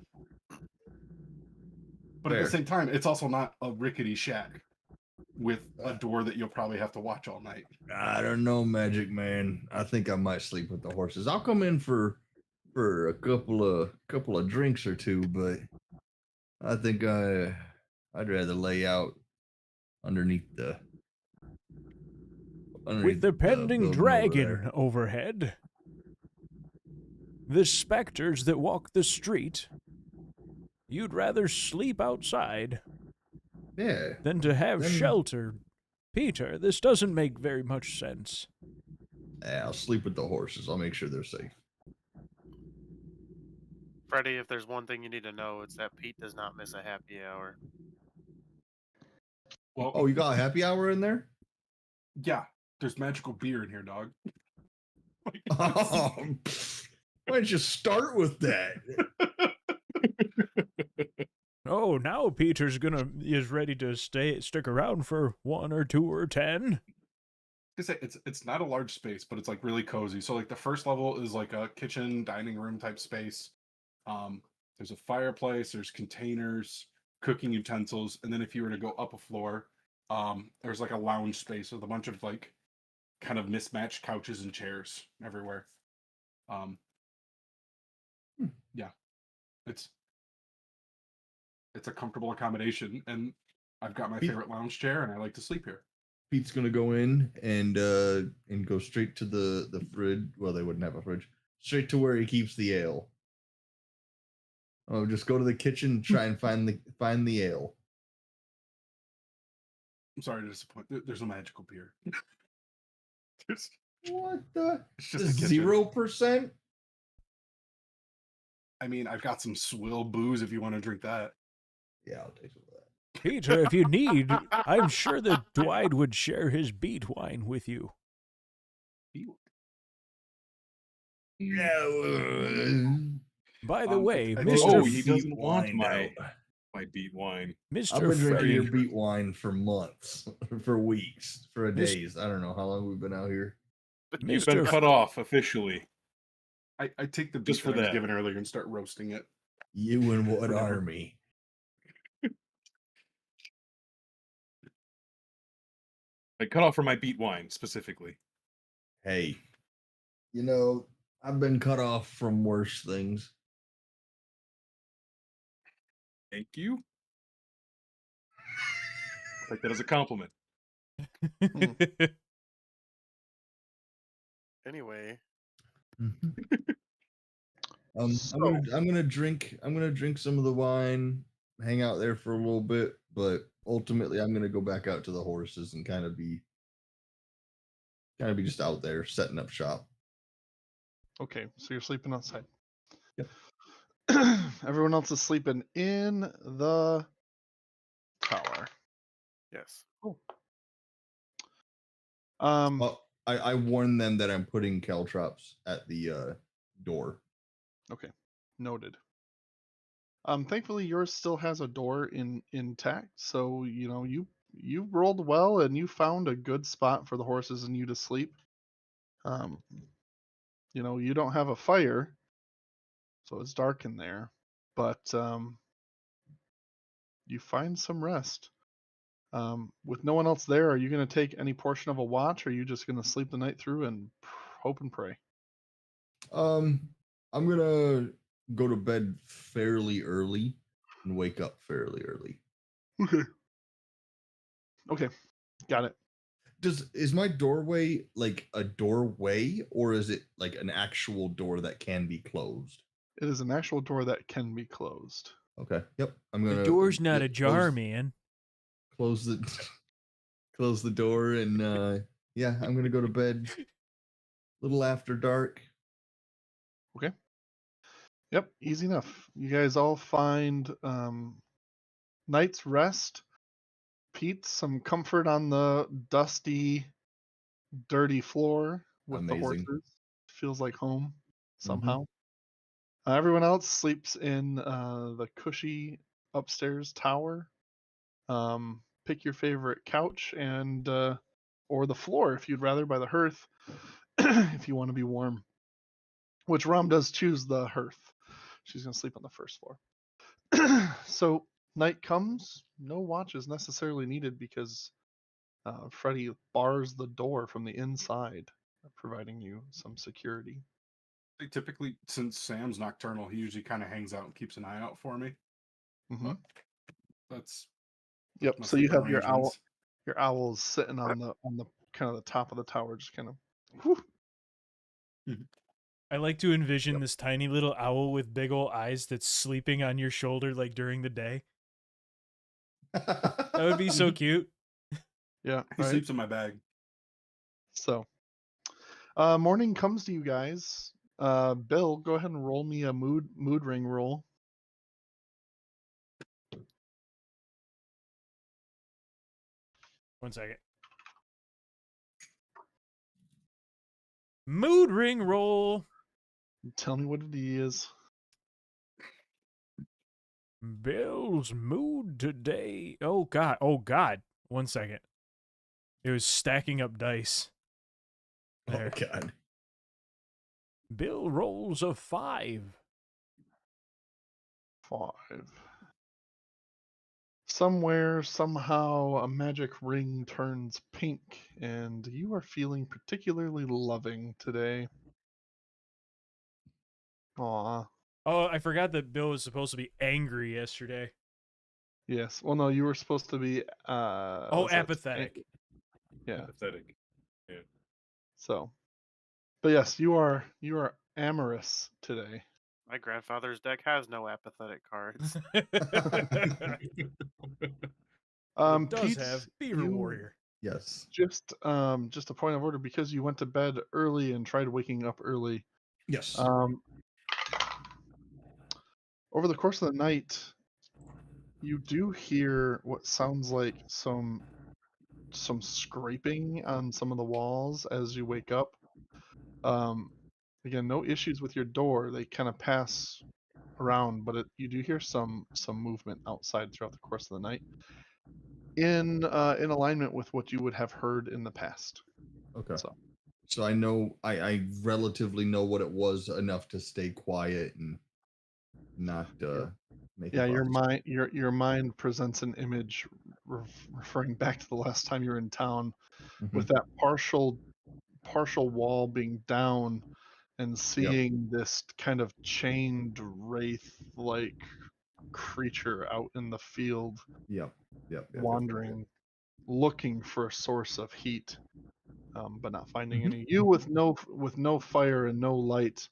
But at Fair. the same time, it's also not a rickety shack with a door that you'll probably have to watch all night. I don't know, Magic Man. I think I might sleep with the horses. I'll come in for a couple of drinks or two, but I think I'd rather lay out underneath with the pending building dragon overhead, the specters that walk the street, you'd rather sleep outside Yeah. than to have Then- shelter. Peter, this doesn't make very much sense. Yeah, I'll sleep with the horses. I'll make sure they're safe. Freddie, if there's one thing you need to know, it's that Pete does not miss a happy hour. Well, Oh, you got a happy hour in there? yeah, there's magical beer in here, dog. Oh, why don't you start with that? Oh, now Peter's is ready to stick around for 1 or 2 or 10. It's not a large space, but it's like really cozy. So like the first level is like a kitchen, dining room type space. There's a fireplace, there's containers, cooking utensils, and then if you were to go up a floor, there's like a lounge space with a bunch of like kind of mismatched couches and chairs everywhere. Yeah, it's It's a comfortable accommodation, and I've got my Pete- favorite lounge chair, and I like to sleep here. Pete's gonna go in and go straight to the fridge. Well, they wouldn't have a fridge. Straight to where he keeps the ale. Oh, just go to the kitchen, try and find the ale. I'm sorry to disappoint. There's no magical beer. It's What the? just a kitchen. 0%? I mean, I've got some swill booze if you want to drink that. Yeah, I'll take some of that. Peter, if you need, I'm sure that Dwight would share his beet wine with you. Yeah. By the way, I think- Mr. Oh, he Beet doesn't want wine my beet wine. I've Mr. been drinking Freddy, your beet wine for months, for weeks, for Mis- days. I don't know how long we've been out here. You've been Mr. cut off officially. I take the beef Just for that I was that. given earlier and start roasting it. You and what Whatever. army? I cut off for my beet wine specifically. Hey, you know, I've been cut off from worse things. Thank you. Take that as a compliment. Anyway, I'm gonna drink some of the wine, hang out there for a little bit, but ultimately I'm gonna go back out to the horses and kind of be just out there setting up shop. Okay, so you're sleeping outside. Yep. Everyone else is sleeping in the tower. yes. Well, I warn them that I'm putting caltrops at the door. Okay, noted. Thankfully yours still has a door intact, so you know you rolled well and you found a good spot for the horses and you to sleep. You know, you don't have a fire, so it's dark in there, but you find some rest. With no one else there, are you going to take any portion of a watch, or are you just going to sleep the night through and hope and pray? I'm gonna go to bed fairly early and wake up fairly early. Okay, got it. Is my doorway like a doorway, or is it like an actual door that can be closed? It is an actual door that can be closed. Okay. Yep. I'm gonna. The door's not ajar, close, man. Close the close the door and yeah, I'm gonna go to bed a little after dark. Okay. Yep, easy enough. You guys all find night's rest. Pete, some comfort on the dusty, dirty floor with Amazing. the horses. Feels like home Mm-hmm. somehow. Everyone else sleeps in the cushy upstairs tower. Pick your favorite couch and or the floor if you'd rather, by the hearth if you want to be warm. Which Rom does choose the hearth. She's gonna sleep on the first floor. So night comes, no watch is necessarily needed because Freddy bars the door from the inside, providing you some security. Typically, since Sam's nocturnal, he usually kind of hangs out and keeps an eye out for me. Mm-hmm. That's Yep. my So you sleeping have your owl. arrangements. Your owl's sitting on the kind of the top of the tower, just kind of. Whew. I like to envision this tiny little owl with big old eyes that's sleeping on your shoulder like during the day. That would be so cute. Yeah. He Right. sleeps in my bag. So, morning comes to you guys. Bill, go ahead and roll me a mood ring roll. One second. Mood ring roll. Tell me what it is. Bill's mood today. Oh God. Oh God. 1 second. It was stacking up dice. There. Oh God. Bill rolls a 5. 5. Somewhere, somehow, a magic ring turns pink, and you are feeling particularly loving today. Aw. Oh, I forgot that Bill was supposed to be angry yesterday. Yes. Well, no, you were supposed to be. Oh, what's that? apathetic. Yeah. Pathetic. So, but yes, you are amorous today. My grandfather's deck has no apathetic cards. It does Pete, have Beaver you Warrior. Yes. just a point of order because you went to bed early and tried waking up early. Yes. Over the course of the night, you do hear what sounds like some scraping on some of the walls as you wake up. Again, no issues with your door. They kind of pass around, but you do hear some movement outside throughout the course of the night, in alignment with what you would have heard in the past. Okay. So So I know I relatively know what it was enough to stay quiet and not make. yeah, a your fuss. mind presents an image referring back to the last time you were in town, Mhm. with that partial wall being down and seeing this kind of chained wraith like creature out in the field Yep. wandering, looking for a source of heat, but not finding Mhm. any. You with no fire and no light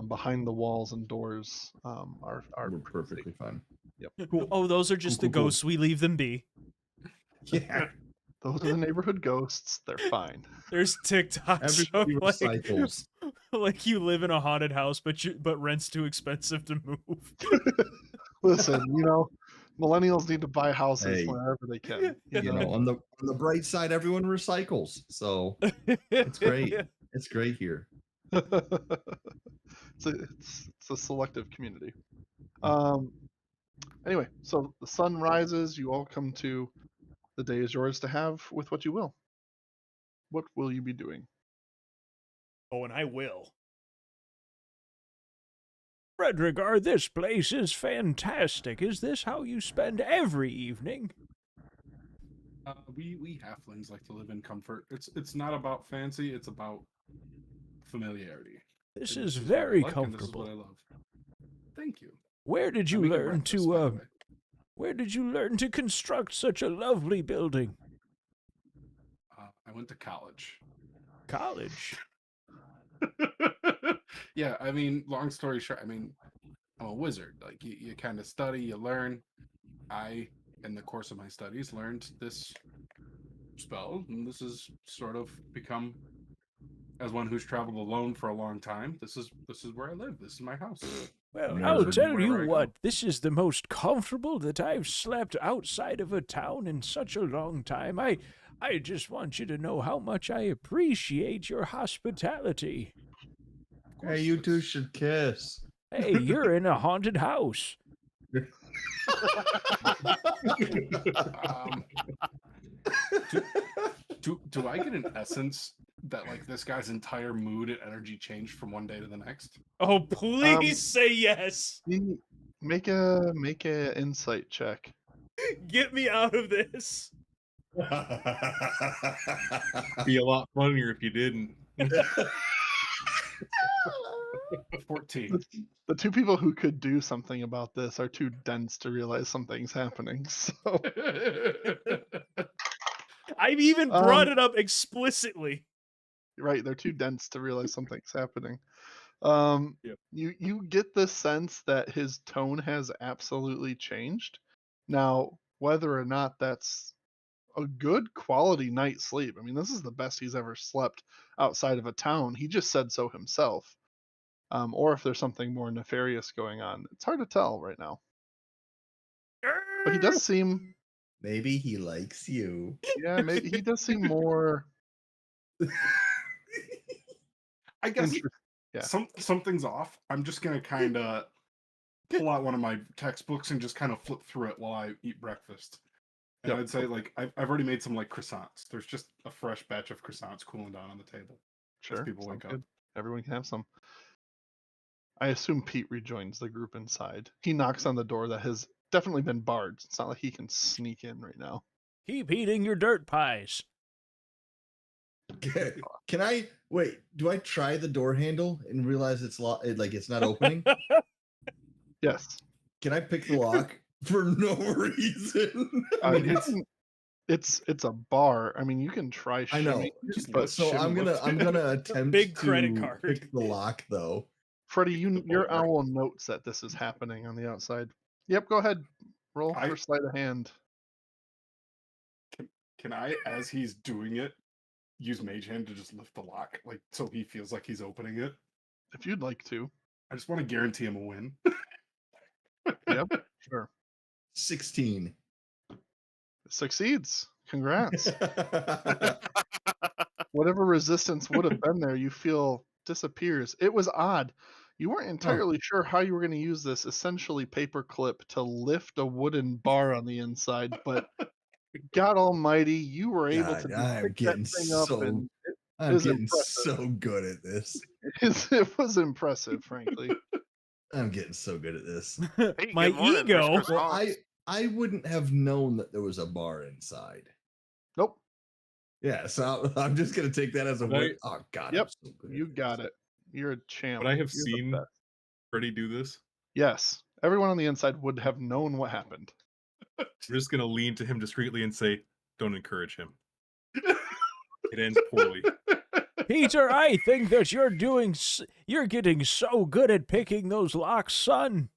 behind the walls and doors are We're pretty perfectly safe. fine. Yep. Cool. Oh, those are just the Cool. ghosts. We leave them be. Yeah. Those are the neighborhood ghosts. They're fine. There's TikToks Everybody of like, recycles. like you live in a haunted house, but rent's too expensive to move. Listen, millennials need to buy houses Hey. wherever they can. You know, on the bright side, everyone recycles. So it's great. It's great here. It's a selective community. Anyway, so the sun rises. You all come to the day is yours to have with what you will. What will you be doing? Oh, and I will. Frederigar, this place is fantastic. Is this how you spend every evening? We halflings like to live in comfort. It's not about fancy. It's about familiarity. This And is what I very like, and this is comfortable. what I love. Thank you. Where did you I'm making learn breakfast, by the to way. where did you learn to construct such a lovely building? I went to college. College. Yeah, I mean, long story short, I mean, I'm a wizard. Like you kind of study, you learn. I, in the course of my studies, learned this spell, and this has sort of become, as one who's traveled alone for a long time, this is where I live. This is my house. Well, Nerd. I'll tell you Wherever I go. what, this is the most comfortable that I've slept outside of a town in such a long time. I just want you to know how much I appreciate your hospitality. Of course, Hey, you two it's- should kiss. Hey, you're in a haunted house. Um, do I get an essence that like this guy's entire mood and energy changed from one day to the next? Oh, please say yes. Make a insight check. Get me out of this. Be a lot funnier if you didn't. 14. The two people who could do something about this are too dense to realize something's happening. So I've even brought it up explicitly. right, they're too dense to realize something's happening. Yep. You get the sense that his tone has absolutely changed. Now, whether or not that's a good quality night's sleep, I mean, this is the best he's ever slept outside of a town. He just said so himself. Or if there's something more nefarious going on, it's hard to tell right now. But he does seem, Maybe he likes you. yeah, maybe he does seem more I guess interesting. Yeah. something's off. I'm just gonna kind of pull out one of my textbooks and just kind of flip through it while I eat breakfast. And Yep. I'd say like I've already made some like croissants. There's just a fresh batch of croissants cooling down on the table. Sure, people wake sounds up. good. Everyone can have some. I assume Pete rejoins the group inside. He knocks on the door that has definitely been barred. It's not like he can sneak in right now. Keep eating your dirt pies. Can I wait? Do I try the door handle and realize it's like it's not opening? Yes. Can I pick the lock for no reason. I mean, it's a bar. I mean, you can try I know. shimming, Just but So I'm gonna attempt big to credit card. pick the lock though. Freddie, your bar. owl notes that this is happening on the outside. Yep, go ahead. Roll I- for sleight of hand. Can I, as he's doing it, use Mage Hand to just lift the lock, like so he feels like he's opening it? If you'd like to. I just want to guarantee him a win. Yep, sure. 16. Succeeds. Congrats. Whatever resistance would have been there, you feel disappears. It was odd. You weren't entirely sure how you were going to use this essentially paperclip to lift a wooden bar on the inside, but God Almighty, you were able to God, I'm pick that getting thing up, so and I'm is getting impressive. so good at this. it was impressive, frankly. I'm getting so good at this. Hey, My good morning, ego. Mr. Well, Croissants. I wouldn't have known that there was a bar inside. Nope. Yeah, so I'm just gonna take that as a win. Right. Oh God, Yep, I'm so good. You got it. You're a champ. Would I have You're the seen best. Freddie do this? Yes. Everyone on the inside would have known what happened. I'm just gonna lean to him discreetly and say, "Don't encourage him. It ends poorly." Peter, I think that you're getting so good at picking those locks, son.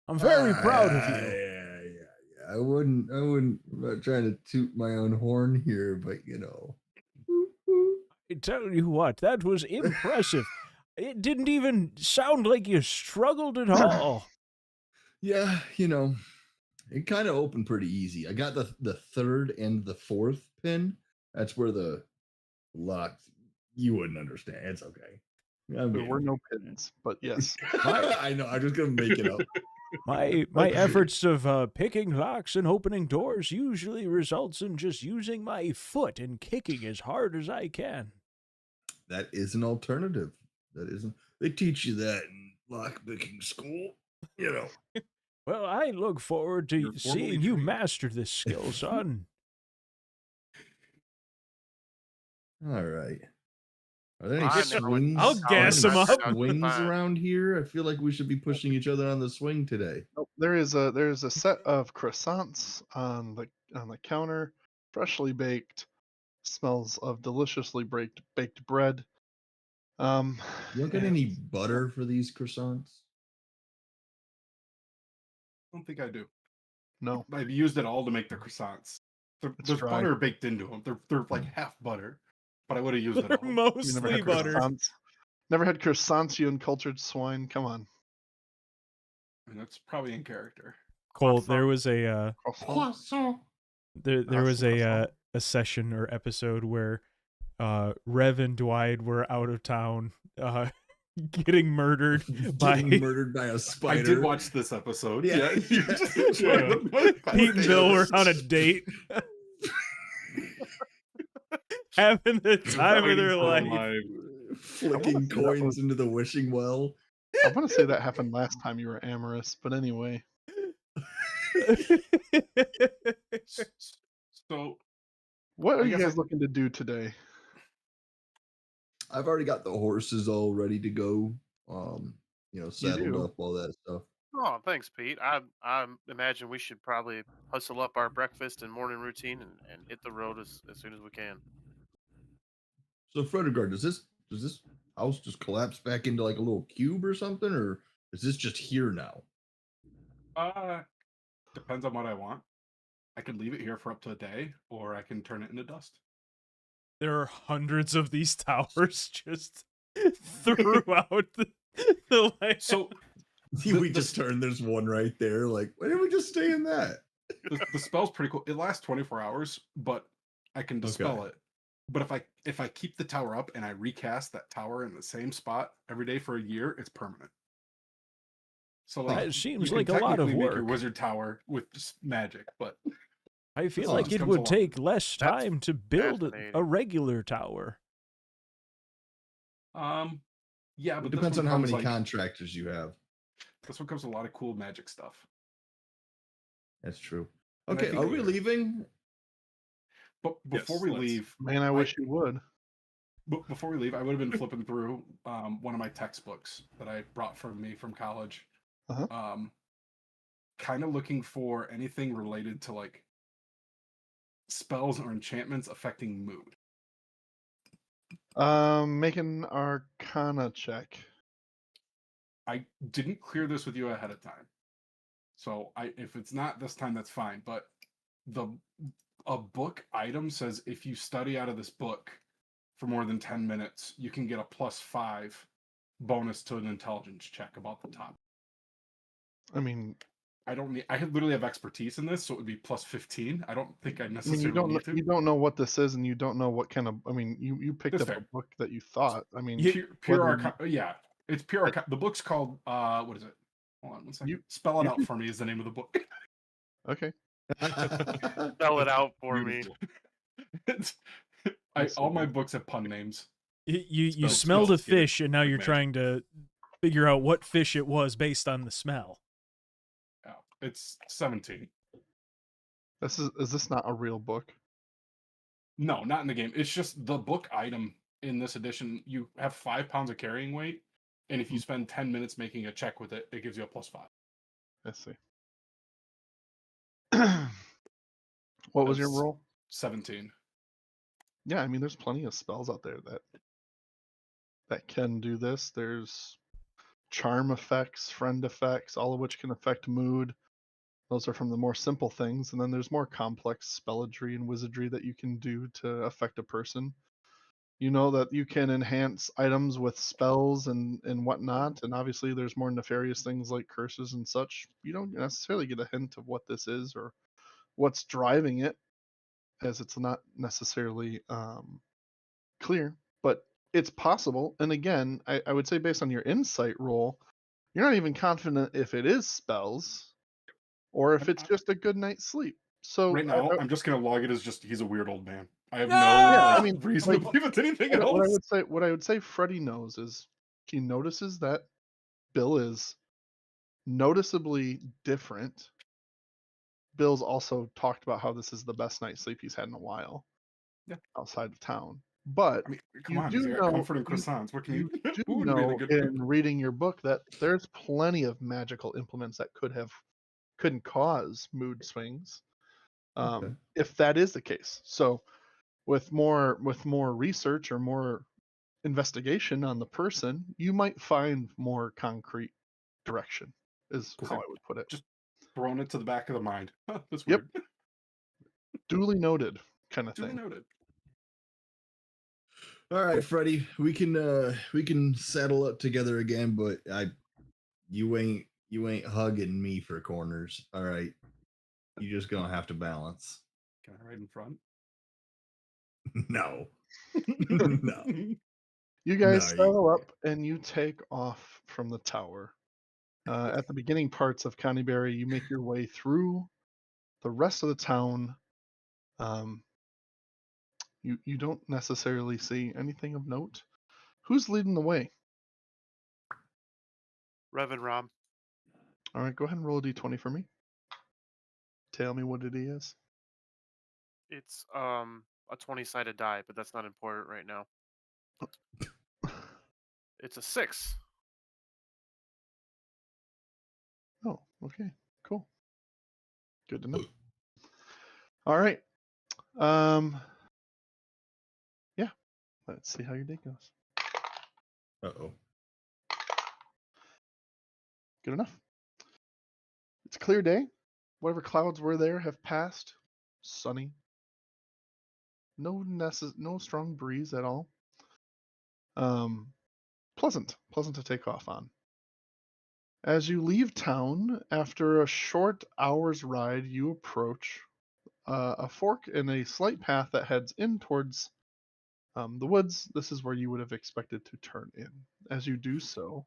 I'm very proud of you. Yeah. I wouldn't. I'm not trying to toot my own horn here, but you know. I tell you what, that was impressive. It didn't even sound like you struggled at all. Yeah, you know, it kind of opened pretty easy. I got the third and the fourth pin. That's where the lock. You wouldn't understand. It's okay. There were no pins, but yes. I know. I'm just gonna make it up. My efforts of picking locks and opening doors usually results in just using my foot and kicking as hard as I can. That is an alternative. That isn't. They teach you that in lockpicking school. You know. Well, I look forward to You're formally seeing you trained. master this skill, son. All right. Are there any I never went swings? to I'll gas him up. Swings Fine. around here. I feel like we should be pushing each other on the swing today. Nope, there's a set of croissants on the counter, freshly baked. Smells of deliciously baked bread. You don't get and- any butter for these croissants? I don't think I do. No. I've used it all to make the croissants. There's dry. butter baked into them. They're like half butter, but I would have used it They're all. You never mostly had butter. croissants. Never had croissants, you uncultured swine. Come on. And that's probably in character. Cole, there was a Croissant. there was Croissant. a session or episode where Rev and Dwight were out of town getting murdered by Getting murdered by a spider. I did watch this episode. Yeah. You just enjoyed them. Pete and Bill were on a date. Having the time of their life. Flicking see that one. coins into the wishing well. I want to say that happened last time you were amorous, but anyway. So What are I you guess guys looking to do today? I've already got the horses all ready to go. Saddled do? up, all that stuff. Oh, thanks, Pete. I imagine we should probably hustle up our breakfast and morning routine and hit the road as soon as we can. So, Fredegard, does this house just collapse back into like a little cube or something, or is this just here now? Depends on what I want. I could leave it here for up to a day, or I can turn it into dust. There are hundreds of these towers just throughout the land. So We just turned. There's one right there. Like, why didn't we just stay in that? the spell's pretty cool. It lasts 24 hours, but I can dispel Okay. it. But if I keep the tower up and I recast that tower in the same spot every day for a year, it's permanent. So like, That seems you like can a lot of technically make your work. wizard tower with just magic, but I feel Oh, like this it comes would along. take less That's time to build a fascinating. regular tower. yeah, It but depends on how many comes contractors you have. this one comes with a lot of cool magic stuff. That's true. And I Okay, think are we leaving? But before Yes, we let's- leave, Man, I wish you would. before we leave, I would have been flipping through one of my textbooks that I brought from college. Uh-huh. kind of looking for anything related to like spells or enchantments affecting mood. Make an Arcana check. I didn't clear this with you ahead of time, so if it's not this time, that's fine. But a book item says if you study out of this book for more than 10 minutes, you can get a +5 bonus to an intelligence check about the top. I mean, I literally have expertise in this, so it would be +15. I don't think I you necessarily need to. you don't know what this is, and you don't know what kind of. I mean, you picked That's up fair. a book that you thought. I mean, Pure whether Arcana. Yeah, it's pure Arcana. The book's called what is it? Hold on one second. Spell it you out could- for me is the name of the book. okay. Spell it out for me. Beautiful. It's, Let's all see my here. books have pun names. You Spell- smelled a spells, get it? fish, and now Like you're magic. trying to figure out what fish it was based on the smell. Yeah, it's 17. Is this not a real book? No, not in the game. It's just the book item in this edition. You have 5 pounds of carrying weight, and if you spend 10 minutes making a check with it, it gives you a +5. Let's see. What was your That's- roll? 17. Yeah, I mean, there's plenty of spells out there that can do this. There's charm effects, friend effects, all of which can affect mood. Those are from the more simple things, and then there's more complex spelladry and wizardry that you can do to affect a person. You know that you can enhance items with spells and whatnot, and obviously there's more nefarious things like curses and such. You don't necessarily get a hint of what this is or what's driving it, as it's not necessarily clear, but it's possible. And again, I would say based on your insight roll, you're not even confident if it is spells or if it's just a good night's sleep. So Right now, I'm just gonna log it as just he's a weird old man. I have No! no Yeah, I mean, reason like, to believe it's anything what I else. would say Freddie knows is he notices that Bill is noticeably different. Bill's also talked about how this is the best night's sleep he's had in a while. Yeah. Outside of town. But I mean, come you on, do he's got know comfort and croissants. What can you you? do Who would be in a know good in reading your book that there's plenty of magical implements that couldn't cause mood swings. Okay. If that is the case. So with more research or more investigation on the person, you might find more concrete direction is Cool. how I would put it. Just thrown it to the back of the mind. That's Yep. weird. Duly noted kind of Duly thing. noted. All right, Freddie, we can saddle up together again, but you ain't hugging me for corners. All right, you just gonna have to balance. Can I ride in front? No, no. You guys No, saddle up and you take off from the tower. At the beginning parts of Coneybury, you make your way through the rest of the town. You don't necessarily see anything of note. Who's leading the way? Reverend Rom. All right, go ahead and roll a d20 for me. Tell me what it is. It's a 20-sided die, but that's not important right now. It's a 6. Oh, okay, cool. Good to know. All right. Yeah. Let's see how your day goes. Uh-oh. Good enough. It's a clear day. Whatever clouds were there have passed. Sunny. No strong breeze at all. Pleasant to take off on. As you leave town, after a short hour's ride, you approach a fork in a slight path that heads in towards the woods. This is where you would have expected to turn in. As you do so,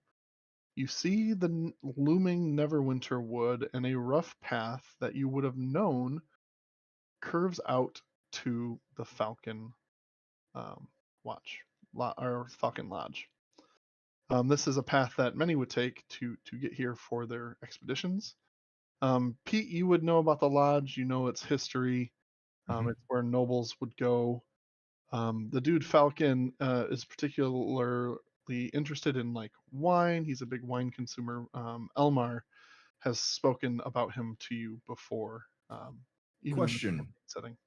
you see the looming Neverwinter wood and a rough path that you would have known curves out to the Falcon Falcon Lodge. This is a path that many would take to get here for their expeditions. Pete, you would know about the lodge. You know its history. It's where nobles would go. The dude Falcon is particularly interested in like wine. He's a big wine consumer. Elmar has spoken about him to you before. Even in the Question: setting.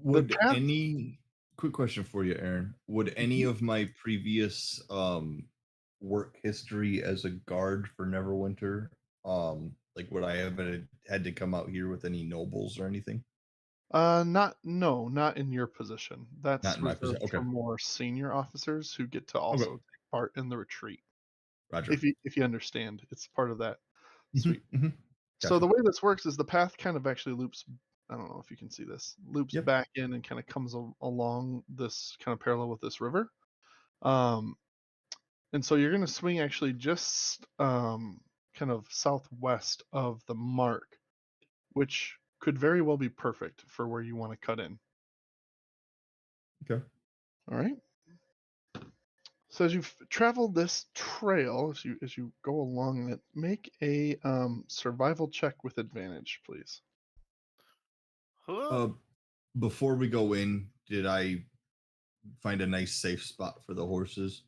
Would path- any quick question for you, Aaron? Would any of my previous work history as a guard for Neverwinter, like would I have had to come out here with any nobles or anything? Not in your position. Not That's in my position. reserved Okay. for more senior officers who get to also take part in the retreat. Roger. If you understand, it's part of that Mhm, suite. mhm. So Gotcha. the way this works is the path kind of actually loops. I don't know if you can see this. Loops Yep. back in and kind of comes along this kind of parallel with this river. And so you're going to swing actually just kind of southwest of the mark, which could very well be perfect for where you want to cut in. Okay. All right. So as you've traveled this trail, as you go along it, make a survival check with advantage, please. Huh? Before we go in, did I find a nice safe spot for the horses?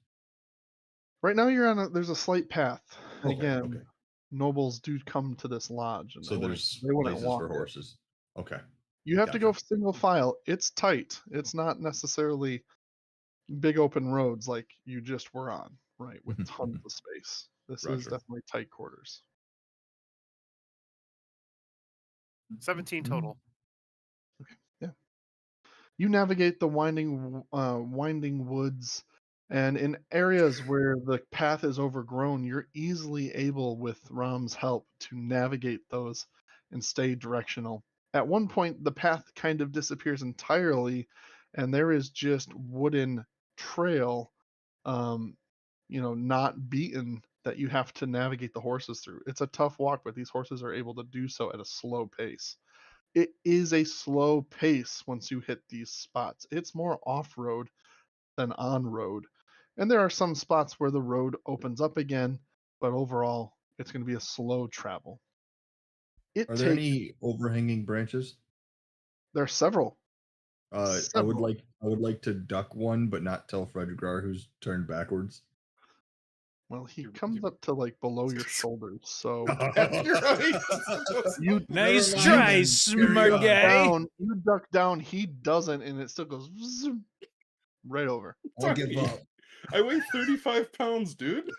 Right now you're on there's a slight path. Okay, Again, okay. nobles do come to this lodge, and So there's they wouldn't places walk for it. horses. Okay. You have to go Gotcha. single file. It's tight. It's not necessarily big open roads like you just were on, right? With tons of space. This is Roger. definitely tight quarters. 17 total. Yeah. You navigate the winding woods, and in areas where the path is overgrown, you're easily able, with Ram's help, to navigate those and stay directional. At one point, the path kind of disappears entirely, and there is just wooden trail, not beaten, that you have to navigate the horses through. It's a tough walk, but these horses are able to do so at a slow pace. It is a slow pace once you hit these spots. It's more off-road than on-road. And there are some spots where the road opens up again, but overall, it's going to be a slow travel. Are there any overhanging branches? There are several. I would like to duck one, but not tell Frederick Grauer who's turned backwards. Well, he comes up to like below your shoulders, so You're right. you Nice Never mind try, then. smart Carry on. guy. you duck down, he doesn't, and it still goes zoom, right over. I'll give up. I weigh 35 pounds, dude.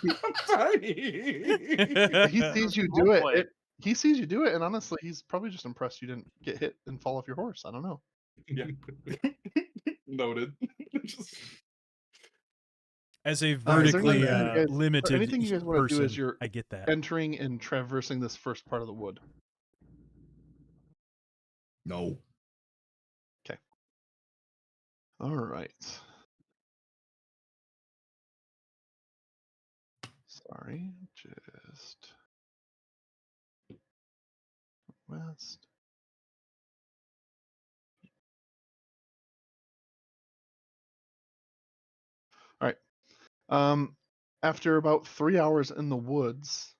I'm tiny. He sees you do it. He sees you do it, and honestly, he's probably just impressed you didn't get hit and fall off your horse. I don't know. Yeah. Noted. Just- As a Is there vertically anything you guys- limited anything you guys want to person, do as you're I get that. entering and traversing this first part of the wood? No. All right. Sorry, just west. All right. After about 3 hours in the woods,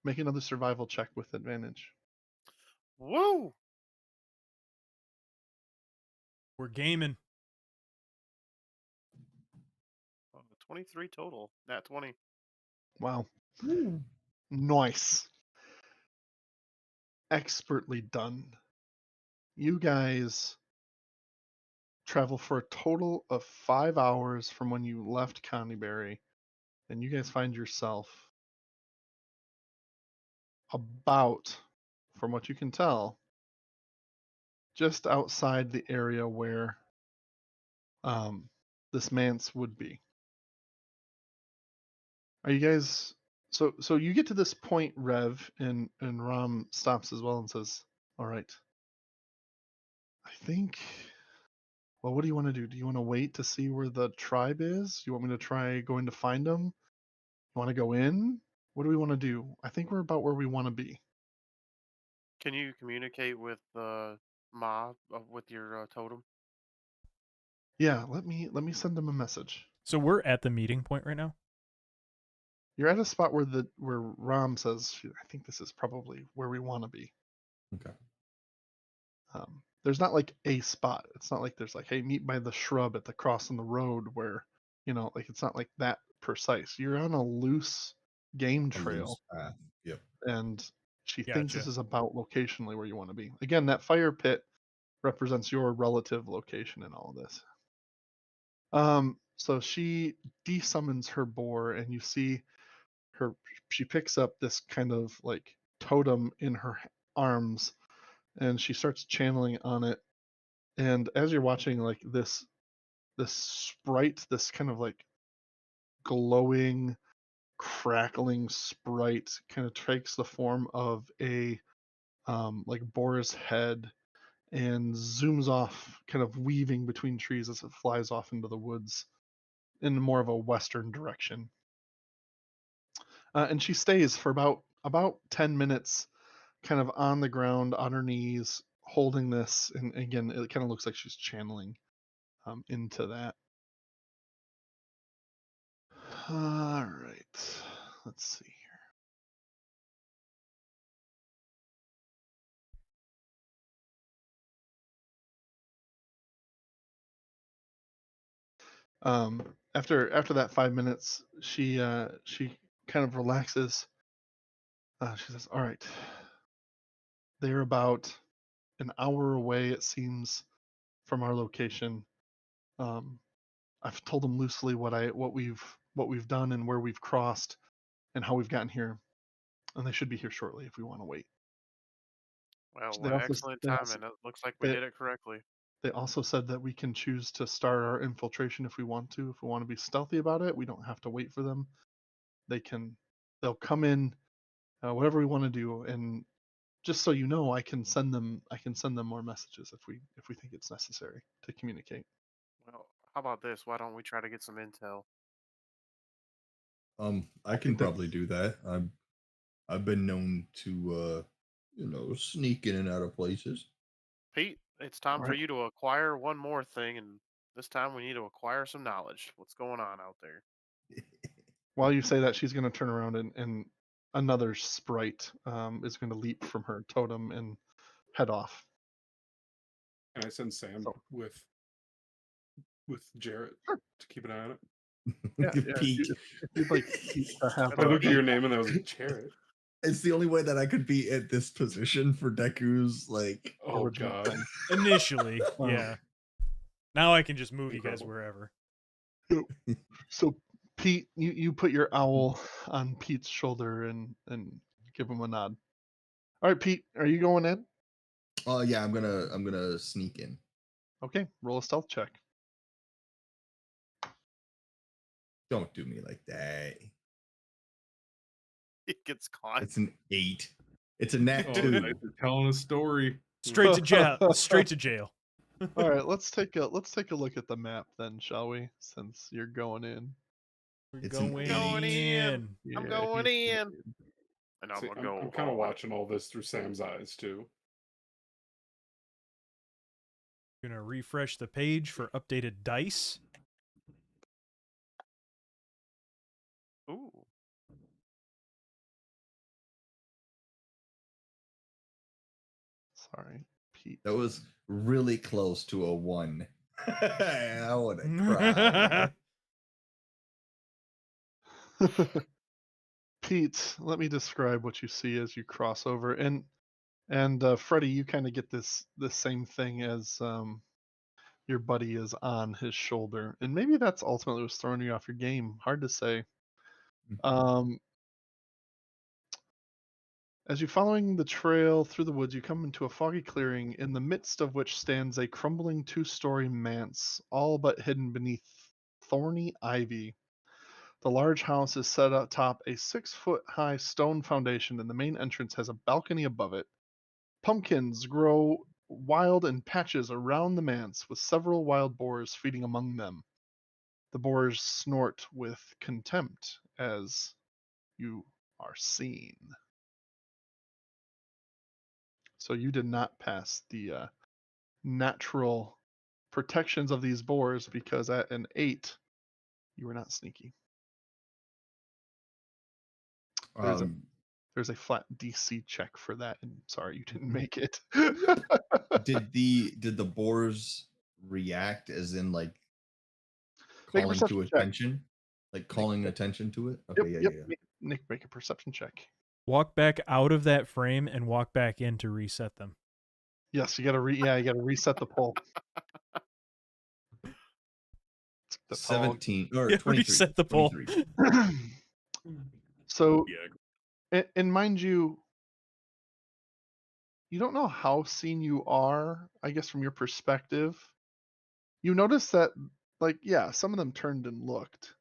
make another survival check with advantage. Woo! We're gaming. 23 total. Nat 20. Wow. Nice. Expertly done. You guys travel for a total of 5 hours from when you left Coneyberry, and you guys find yourself about, from what you can tell, just outside the area where this manse would be. Are you guys so you get to this point, Rev, and Ram stops as well and says, "All right. I think, well, what do you want to do? Do you want to wait to see where the tribe is? You want me to try going to find them? You want to go in? What do we want to do? I think we're about where we want to be." Can you communicate with Ma with your totem? Yeah, let me send them a message. So we're at the meeting point right now. You're at a spot where Ram says, "I think this is probably where we want to be." Okay. There's not like a spot. It's not like there's like, "Hey, meet by the shrub at the cross in the road," where, like it's not like that precise. You're on a loose game A trail, loose path. Yep. and she thinks this Gotcha. is about locationally where you want to be. Again, that fire pit represents your relative location in all of this. So she desummons her boar, and you see her. She picks up this kind of like totem in her arms, and she starts channeling on it. And as you're watching, like this sprite, this kind of like glowing, crackling sprite, kind of takes the form of a like boar's head and zooms off, kind of weaving between trees as it flies off into the woods in more of a western direction. And she stays for about 10 minutes, kind of on the ground, on her knees, holding this. And again, it kind of looks like she's channeling into that. All right, let's see here. After that 5 minutes, she kind of relaxes. She says, "All right, they're about an hour away, it seems, from our location. I've told them loosely what we've done and where we've crossed and how we've gotten here, and they should be here shortly if we want to wait." Well, They what also excellent they also timing. It looks like we they, did it correctly. they also said that we can choose to start our infiltration if we want to. If we want to be stealthy about it, we don't have to wait for them. They'll come in, whatever we want to do. And just so you know, I can send them more messages if we think it's necessary to communicate. Well, how about this? Why don't we try to get some intel? I can think that- probably do that. I've been known to sneak in and out of places. Pete, it's time for Alright. you to acquire one more thing, and this time we need to acquire some knowledge. What's going on out there? While you say that, she's going to turn around and another sprite is going to leap from her totem and head off. And I send Sam So- with Jarrett Sure. to keep an eye on it. Yeah, Pete. if you'd like Pete to have I Uh, look at your name and I was like, Jarrett. It's the only way that I could be at this position for Deku's like. Oh original god. plan. Initially, Um, yeah. Now I can just move you guys Incredible. wherever. So Pete, you put your owl on Pete's shoulder and give him a nod. All right, Pete, are you going in? Oh yeah, I'm gonna sneak in. Okay, roll a stealth check. Don't do me like that. It gets caught. It's an 8. It's a nat Oh, 2. nice. You're telling a story. Straight to jail. Straight to jail. All right, let's take a look at the map then, shall we? Since you're going in. We're It's an going Going in. Yeah, I'm going he's in. And I'm See, gonna I'm go. kind of on. watching all this through Sam's eyes too. Gonna refresh the page for updated dice. Ooh. Sorry, Pete. That was really close to a 1. I would have cried. Pete, let me describe what you see as you cross over, and Freddie, you kind of get this same thing as your buddy is on his shoulder, and maybe that's ultimately what's throwing you off your game. Hard to say. Um, as you're following the trail through the woods, you come into a foggy clearing, in the midst of which stands a crumbling 2-story manse, all but hidden beneath thorny ivy. The large house is set atop a 6-foot-high stone foundation, and the main entrance has a balcony above it. Pumpkins grow wild in patches around the manse, with several wild boars feeding among them. The boars snort with contempt as you are seen. So you did not pass the natural protections of these boars because at an 8, you were not sneaky. There's a flat DC check for that, and sorry you didn't make it. Did the boars react as in like Make a calling to perception check. attention? Like calling attention to it? Yep, Okay, yep. yeah. Nick, make a perception check. Walk back out of that frame and walk back in to reset them. Yes, you got to you got to reset the poll. That's how 17 or Yeah, 23. reset the poll. 23. So, Yeah. and mind you, you don't know how seen you are, I guess, from your perspective. You notice that, like, yeah, some of them turned and looked.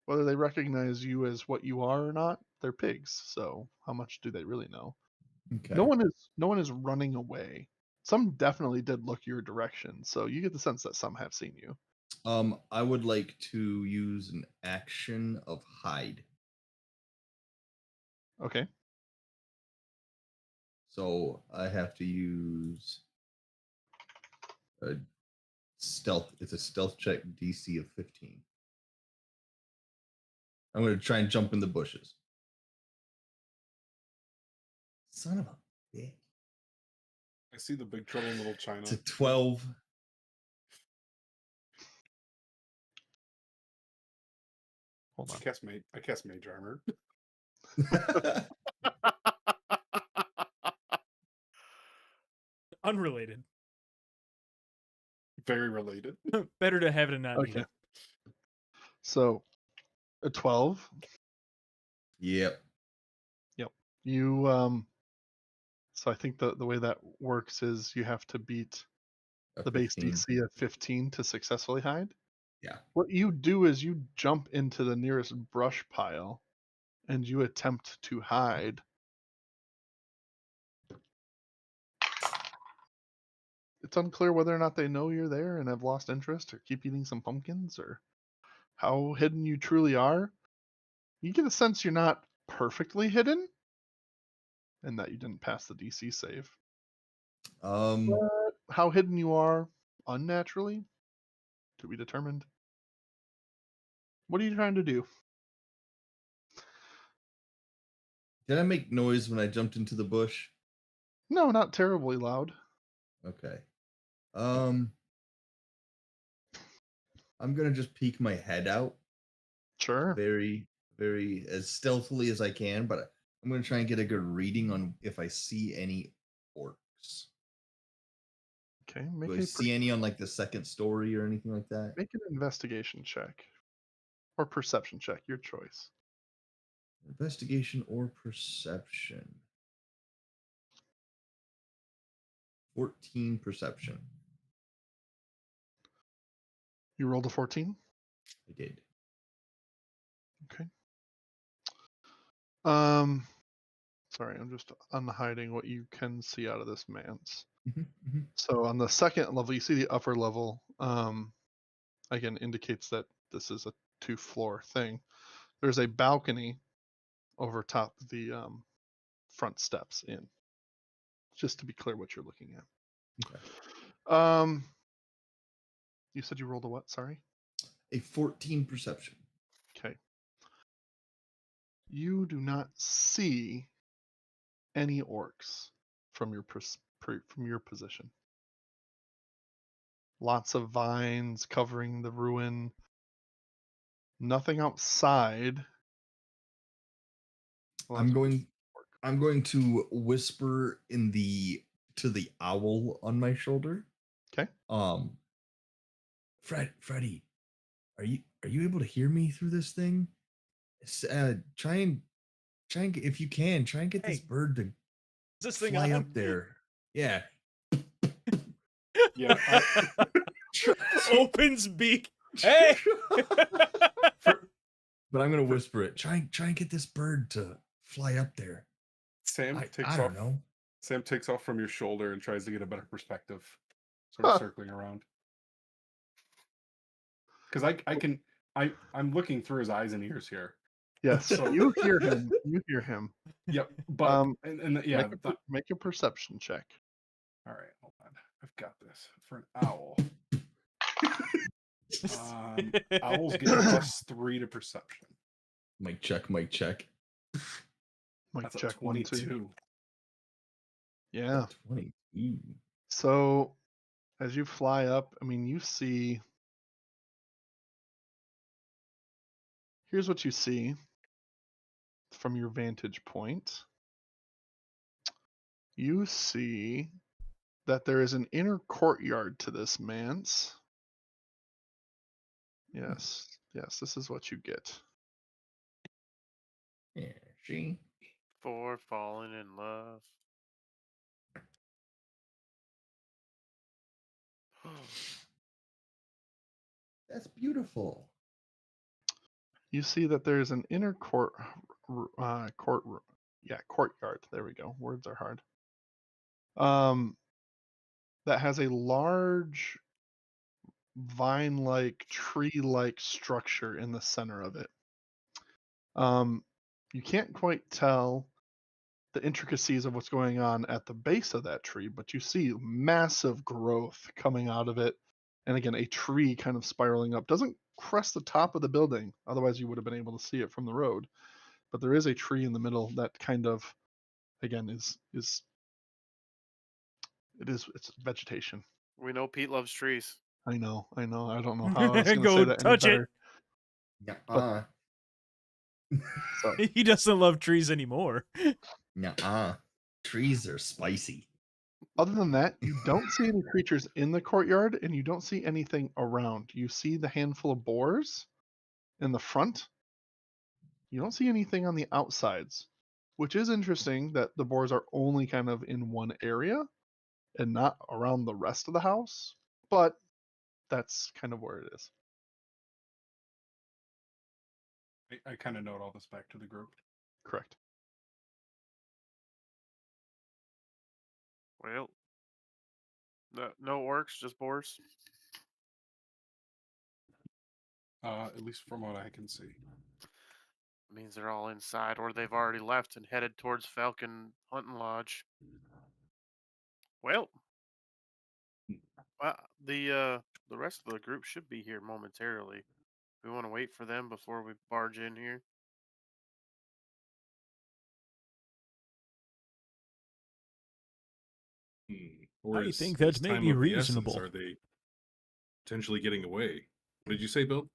Whether they recognize you as what you are or not, they're pigs. So how much do they really know? Okay. No one is running away. Some definitely did look your direction. So you get the sense that some have seen you. I would like to use an action of hide. Okay. So I have to use a stealth. It's a stealth check DC of 15. I'm going to try and jump in the bushes. Son of a bitch. I see the Big Trouble in Little China. It's a 12. Hold on. I cast Mage Armor. Unrelated. Very related. Better to have it and not need Okay. it. So a 12. Yep. You so I think the way that works is you have to beat the base 15. DC of 15 to successfully hide. Yeah. What you do is you jump into the nearest brush pile and you attempt to hide. It's unclear whether or not they know you're there and have lost interest or keep eating some pumpkins or how hidden you truly are. You get a sense you're not perfectly hidden and that you didn't pass the DC save. But how hidden you are unnaturally to be determined. What are you trying to do? Did I make noise when I jumped into the bush? No, not terribly loud. Okay. I'm gonna just peek my head out Sure. very, very as stealthily as I can, but I'm gonna try and get a good reading on if I see any orcs. Okay, Do I see any on like the second story or anything like that? make an investigation check or perception check, your choice. Investigation or perception? 14 perception. You rolled a 14. I did. Okay. Sorry, I'm just unhiding what you can see out of this manse. So on the second level, you see the upper level. Again, indicates that this is a 2-floor thing. There's a balcony over top of the front steps in. Just to be clear, what you're looking at. Okay. You said you rolled a what? Sorry. A 14 perception. Okay. You do not see any orcs from your from your position. Lots of vines covering the ruin. Nothing outside. Well, I'm going to whisper to the owl on my shoulder. Okay. Freddy, are you able to hear me through this thing? Try and if you can try and get this bird to Is this thing fly on? up there. Yeah. Yeah. Opens beak. Hey. But I'm gonna whisper it. Try and get this bird to fly up there. Sam takes I off. don't know. Sam takes off from your shoulder and tries to get a better perspective, sort of circling around. Because I'm looking through his eyes and ears here. Yes. So you hear him. You hear him. Yep. But yeah. Make a perception check. All right, hold on. I've got this for an owl. Owls get +3 to perception. Mic check. Mic That's check a 22. Yeah. 22. So as you fly up, I mean, you see. Here's what you see. from your vantage point, you see that there is an inner courtyard to this manse. Yes, this is what you get. Yeah, see? For falling in love. That's beautiful. You see that there's an inner courtyard. There we go. Words are hard. That has a large vine-like, tree-like structure in the center of it. You can't quite tell the intricacies of what's going on at the base of that tree, but you see massive growth coming out of it. And again, a tree kind of spiraling up. Doesn't crest the top of the building, otherwise you would have been able to see it from the road. But there is a tree in the middle that kind of, again, it's vegetation. We know Pete loves trees. I know. I don't know how I was going to say Go that any touch it. better. Nuh-uh. So He doesn't love trees anymore. Nuh-uh. Trees are spicy. other than that, you don't see any creatures in the courtyard, and you don't see anything around. You see the handful of boars in the front. You don't see anything on the outsides, which is interesting that the boars are only kind of in one area and not around the rest of the house, but that's kind of where it is. I kind of note all this back to the group. Correct. Well, no orcs, just boars. At least from what I can see. Means they're all inside, or they've already left and headed towards Falcon Hunting Lodge. Well, the rest of the group should be here momentarily. We want to wait for them before we barge in here. Or I is, think that is may time be of the essence? reasonable. Are they potentially getting away? What did you say, Bill?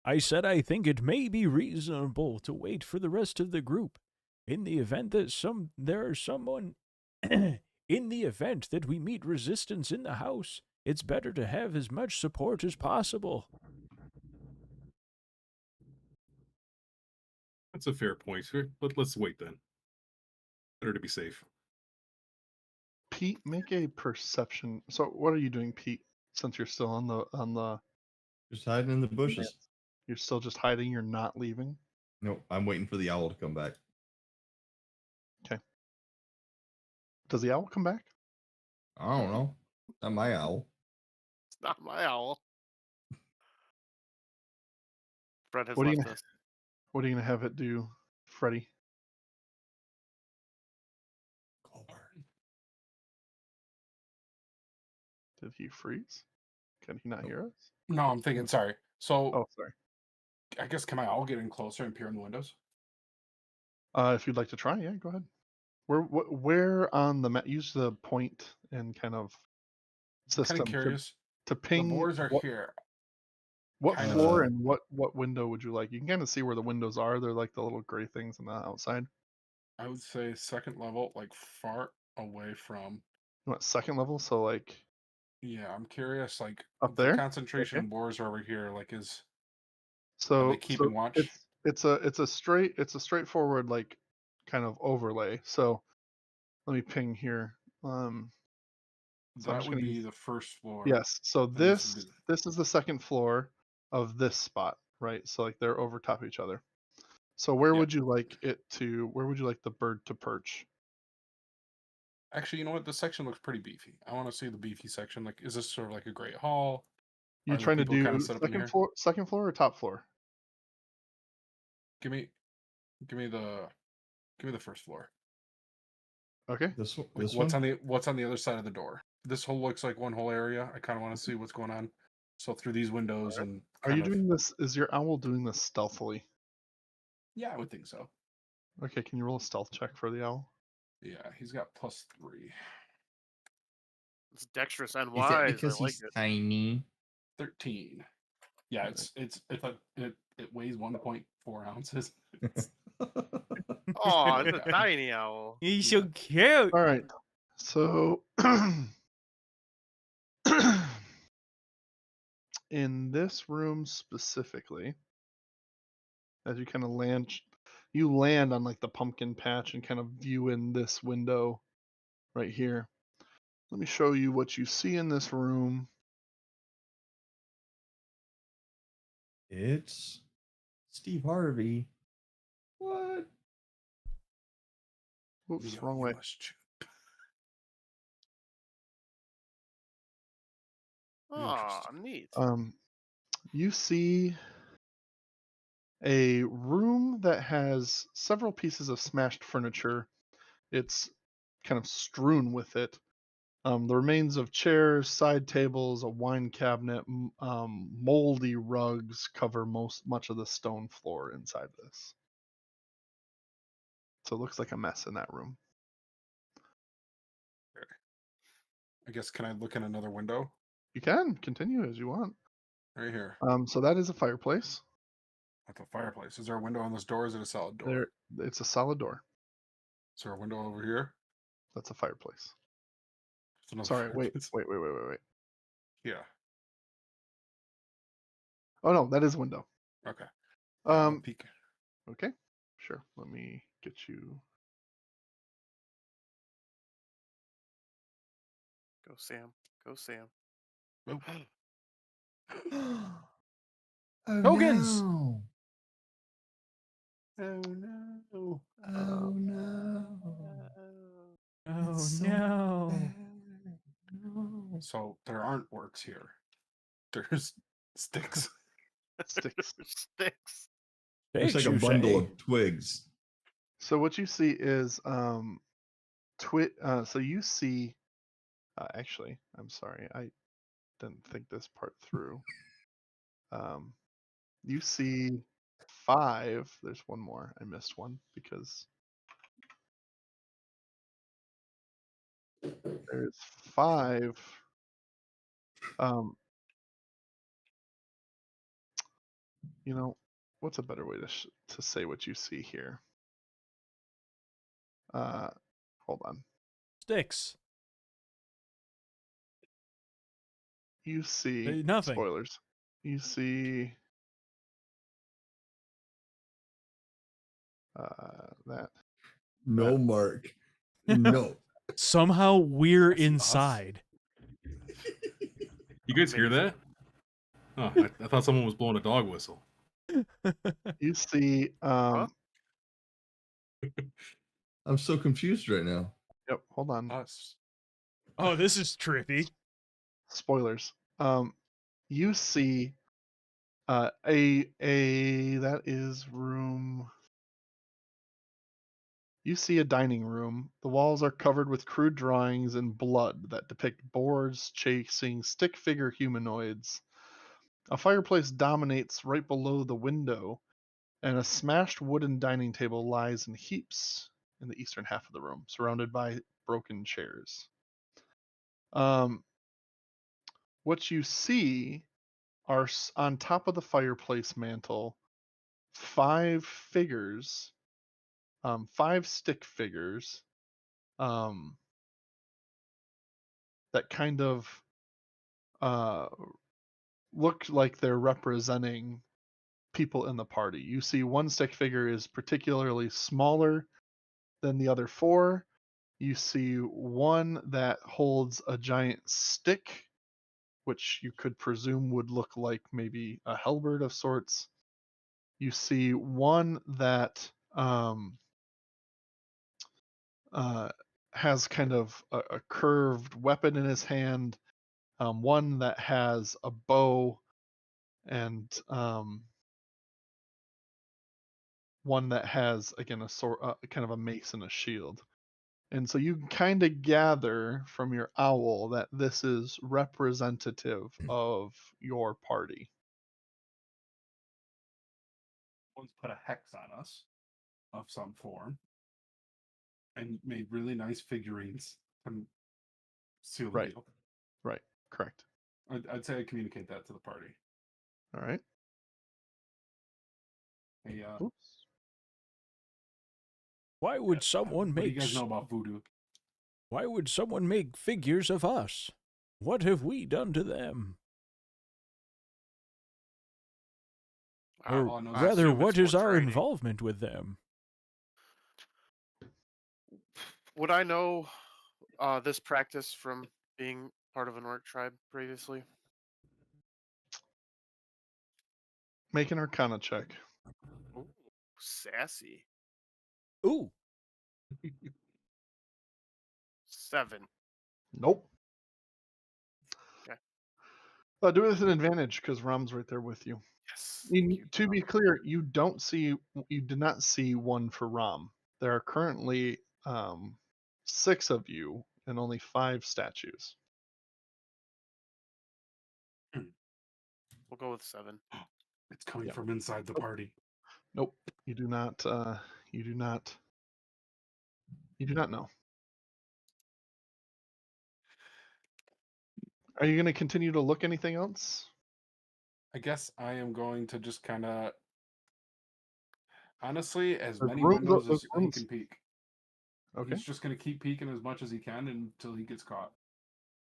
I said I think it may be reasonable to wait for the rest of the group. In the event that in the event that we meet resistance in the house, it's better to have as much support as possible. That's a fair point. Let's wait then. Better to be safe. Pete, make a perception. So what are you doing, Pete? Since you're still on the Just hiding in the bushes. you're still just hiding, you're not leaving. Nope, I'm waiting for the owl to come back. Does the owl come back? I don't know. Not my owl. It's not my owl. Fred has What are you left gonna- us. What are you gonna have it do, Freddy? Did he freeze? Can he not hear us? No, I'm thinking. Sorry. So Oh, sorry. I guess can I all get in closer and peer in the windows? If you'd like to try, yeah, go ahead. Where on the map? Use the point and kind of I'm system kind of curious. to The ping. boars are what, here. What kind floor of- and what window would you like? You can kind of see where the windows are. They're like the little gray things on the outside. I would say second level, like far away from. You want second level? So like Yeah, I'm curious. Like up the there. concentration Okay. of boars are over here. Like is So they keeping watch? it's a straightforward like kind of overlay. So let me ping here. So I'm that just would gonna be use- the first floor. Yes. So and this this would be this is the second floor of this spot, right? So like they're over top of each other. So where Yeah. would you like where would you like the bird to perch? Actually, you know what? This section looks pretty beefy. I want to see the beefy section. Like, is this sort of like a great hall? You Are the trying to people do kinda set up in here? second floor or top floor? Give me the first floor. Okay. This one. Like, This what's one. on the other side of the door? This whole looks like one whole area. I kind of want to see what's going on. So through these windows and Are you kind of- doing this? Is your owl doing this stealthily? Yeah, I would think so. Okay, can you roll a stealth check for the owl? Yeah, he's got +3. It's dexterous and Is wise. that because I like he's it. tiny? 13. Yeah, it weighs 1.4 ounces. Oh, it's a tiny owl. He's so cute. All right. So in this room specifically, as you kind of you land on like the pumpkin patch and kind of view in this window right here. Let me show you what you see in this room. It's Steve Harvey. What? Oops, Leo, wrong you way. must choose. Oh, neat. You see a room that has several pieces of smashed furniture. It's kind of strewn with it. The remains of chairs, side tables, a wine cabinet, moldy rugs cover much of the stone floor inside this. So it looks like a mess in that room. I guess, can I look in another window? You can continue as you want. Right here. So that is a fireplace. At the fireplace. Is there a window on this door? Or is it a solid door? There, it's a solid door. Is there a window over here? That's a fireplace. There's another Sorry, wait. fireplace. Yeah. Oh no, that is a window. Okay. Yeah, I'll peek. Okay, sure. Let me get you. Go, Sam. Go, Sam. Oh. Oh Tokens! no! Oh no. Oh no! Oh It's so no. bad. No. So there aren't orcs here. There's sticks. Sticks. Sticks. Looks like Thanks, a you bundle say. of twigs. So what you see is so you see actually, I'm sorry, I didn't think this part through. You see 5. There's one more. I missed one because there's 5. Um, you know, what's a better way to say what you see here? Hold on. Sticks. You see Nothing. spoilers. You see that. No, Mark. No. Somehow we're I see us. inside. You guys hear that? Oh, I thought someone was blowing a dog whistle. You see Huh? I'm so confused right now. Yep, hold on. Us. Oh, this is trippy. Spoilers. You see a that is room. You see a dining room. The walls are covered with crude drawings in blood that depict boars chasing stick figure humanoids. A fireplace dominates right below the window, and a smashed wooden dining table lies in heaps in the eastern half of the room, surrounded by broken chairs. What you see are on top of the fireplace mantle 5 figures, 5 stick figures, that kind of look like they're representing people in the party. You see one stick figure is particularly smaller than the other 4. You see one that holds a giant stick, which you could presume would look like maybe a halberd of sorts. You see one that has kind of a curved weapon in his hand, one that has a bow, and one that has again a sword, kind of a mace and a shield. And so you kind of gather from your owl that this is representative of your party. One's put a hex on us of some form and made really nice figurines to seal the Right. deal. Right. Correct. I'd say I communicate that to the party. All right. Hey, Oops. Why would someone What do you make guys know about voodoo? Why would someone make figures of us? What have we done to them? Or All I know is I rather, assume what it's is for our training. involvement with them? Would I know this practice from being part of an orc tribe previously? Make an Arcana check. Ooh, sassy. Ooh, 7. Nope. Okay. Do it with an advantage because Rom's right there with you. Yes. Thank you. To be clear, you did not see one for Rom. There are currently 6 of you and only 5 statues. We'll go with 7. It's coming Yeah. from inside the party. Nope, you do not. You do not. You do not know. Are you going to continue to look anything else? I guess I am going to just kind of, honestly, as Those many rooms- windows those as he rooms- can peek. Okay. He's just going to keep peeking as much as he can until he gets caught.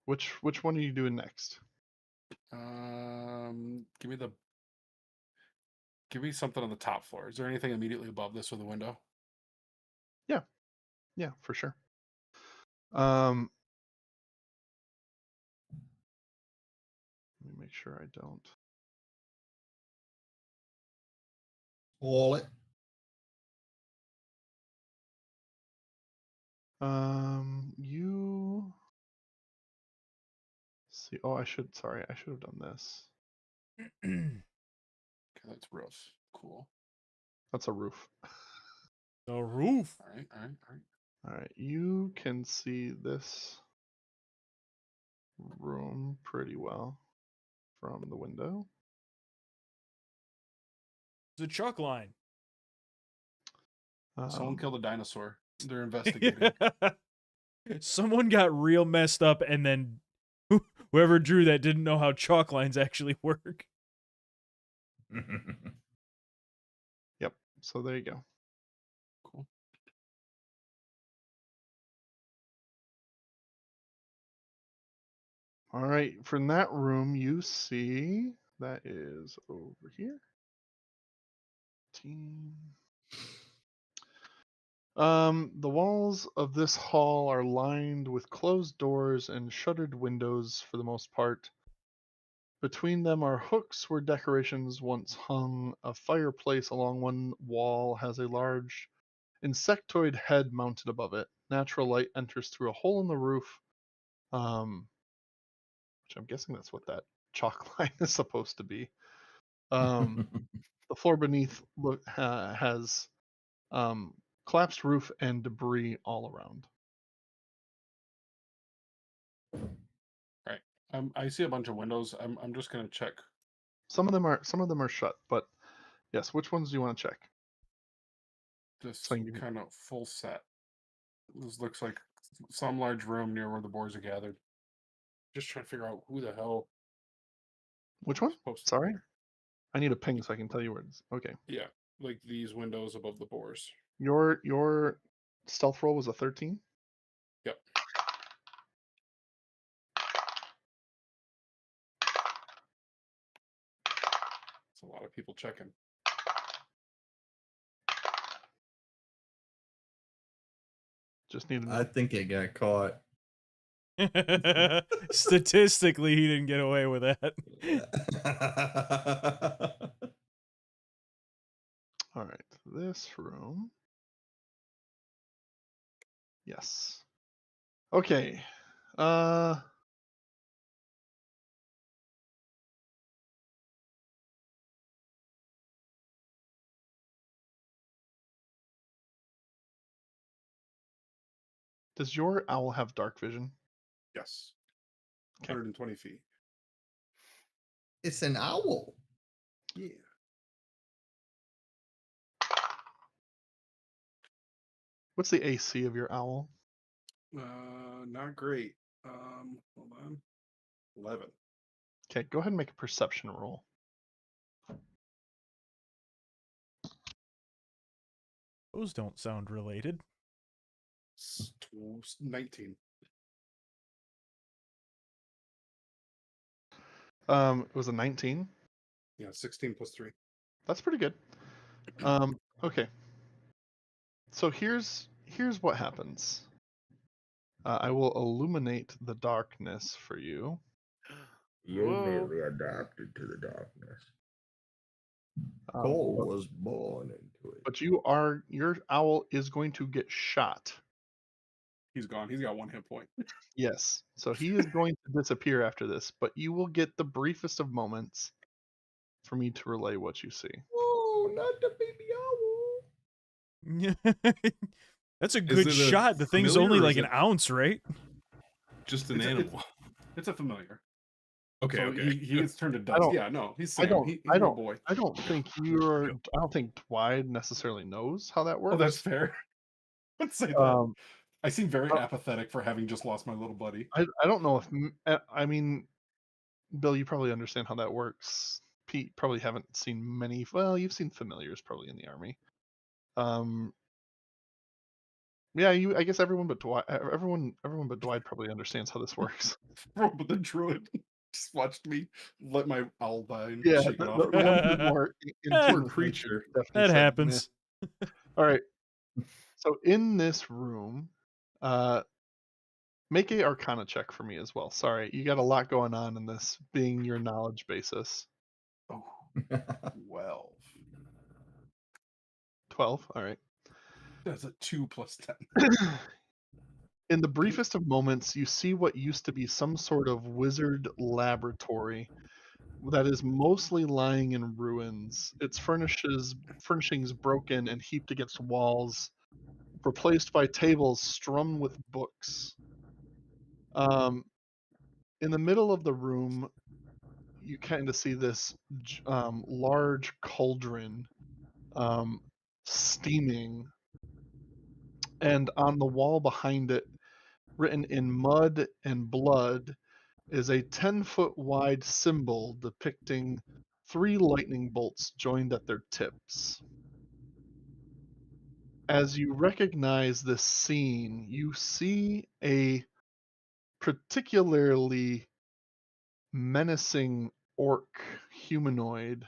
Which one are you doing next? Give me something on the top floor. Is there anything immediately above this with a window? Yeah, for sure. Let me make sure I don't. All it. You see. Oh, Sorry, I should have done this. Okay, that's rough. Cool. That's a roof. the roof. All right. All right, you can see this room pretty well from the window. The chalk line. Someone Um, killed a dinosaur. They're investigating. Someone got real messed up, and then whoever drew that didn't know how chalk lines actually work. Yep. So there you go. Cool. All right. From that room, you see that is over here. The walls of this hall are lined with closed doors and shuttered windows for the most part. Between them are hooks where decorations once hung. A fireplace along one wall has a large insectoid head mounted above it. Natural light enters through a hole in the roof, which I'm guessing that's what that chalk line is supposed to be. The floor beneath has collapsed roof and debris all around. Right. I see a bunch of windows. I'm just gonna check. Some of them are shut, but yes. Which ones do you want to check? This So you can- kind of full set. This looks like some large room near where the boars are gathered. Just trying to figure out who the hell. Which one? Supposed to be Sorry, there. I need a ping so I can tell you where it is. Okay. Yeah, like these windows above the boars. Your stealth roll was a 13. Yep. It's a lot of people checking. Just need to know. I think it got caught. Statistically, he didn't get away with that. All right, this room. Yes. Okay. Does your owl have dark vision? Yes. Okay. 120 feet. It's an owl. Yeah. What's the AC of your owl? Not great. Hold on. 11. Okay, go ahead and make a perception roll. Those don't sound related. 19. It was a 19. Yeah, 16 plus 3. That's pretty good. Okay. So here's what happens. I will illuminate the darkness for you. Whoa. adapted to the darkness. Um, Cole but- was born into it. But your owl is going to get shot. He's gone. He's got 1 hit point. Yes. So he is going to disappear after this, but you will get the briefest of moments for me to relay what you see. Oh, not the baby owl. That's a Is good it a shot. The thing's familiar only or like is an it- ounce, right? Just an It's a- animal. It's a familiar. Okay, So okay. he gets turned to I dust. don't- Yeah, no, he's I Sam. don't. He's I my don't. boy. I don't think I don't think Dwight necessarily knows how that works. Oh, that's fair. Let's say that. Um, I seem very uh, apathetic for having just lost my little buddy. I don't know if I mean, Bill, you probably understand how that works. Pete, probably haven't seen many. Well, you've seen familiars probably in the army. Yeah, I guess everyone but Dwight. Everyone but Dwight probably understands how this works. But the druid just watched me let my owl die and Yeah, shake the, it off. the one who's more in tune Poor with nature creature. definitely That said, "Meh." happens. All right. So in this room, make a Arcana check for me as well. Sorry, you got a lot going on in this, being your knowledge basis. Oh, 12. 12. All right. That's a 2 plus 10. In the briefest of moments, you see what used to be some sort of wizard laboratory that is mostly lying in ruins. Its furnishings broken and heaped against walls, replaced by tables strummed with books. In the middle of the room, you kind of see this large cauldron steaming, and on the wall behind it, written in mud and blood, is a 10-foot wide symbol depicting 3 lightning bolts joined at their tips. As you recognize this scene, you see a particularly menacing orc humanoid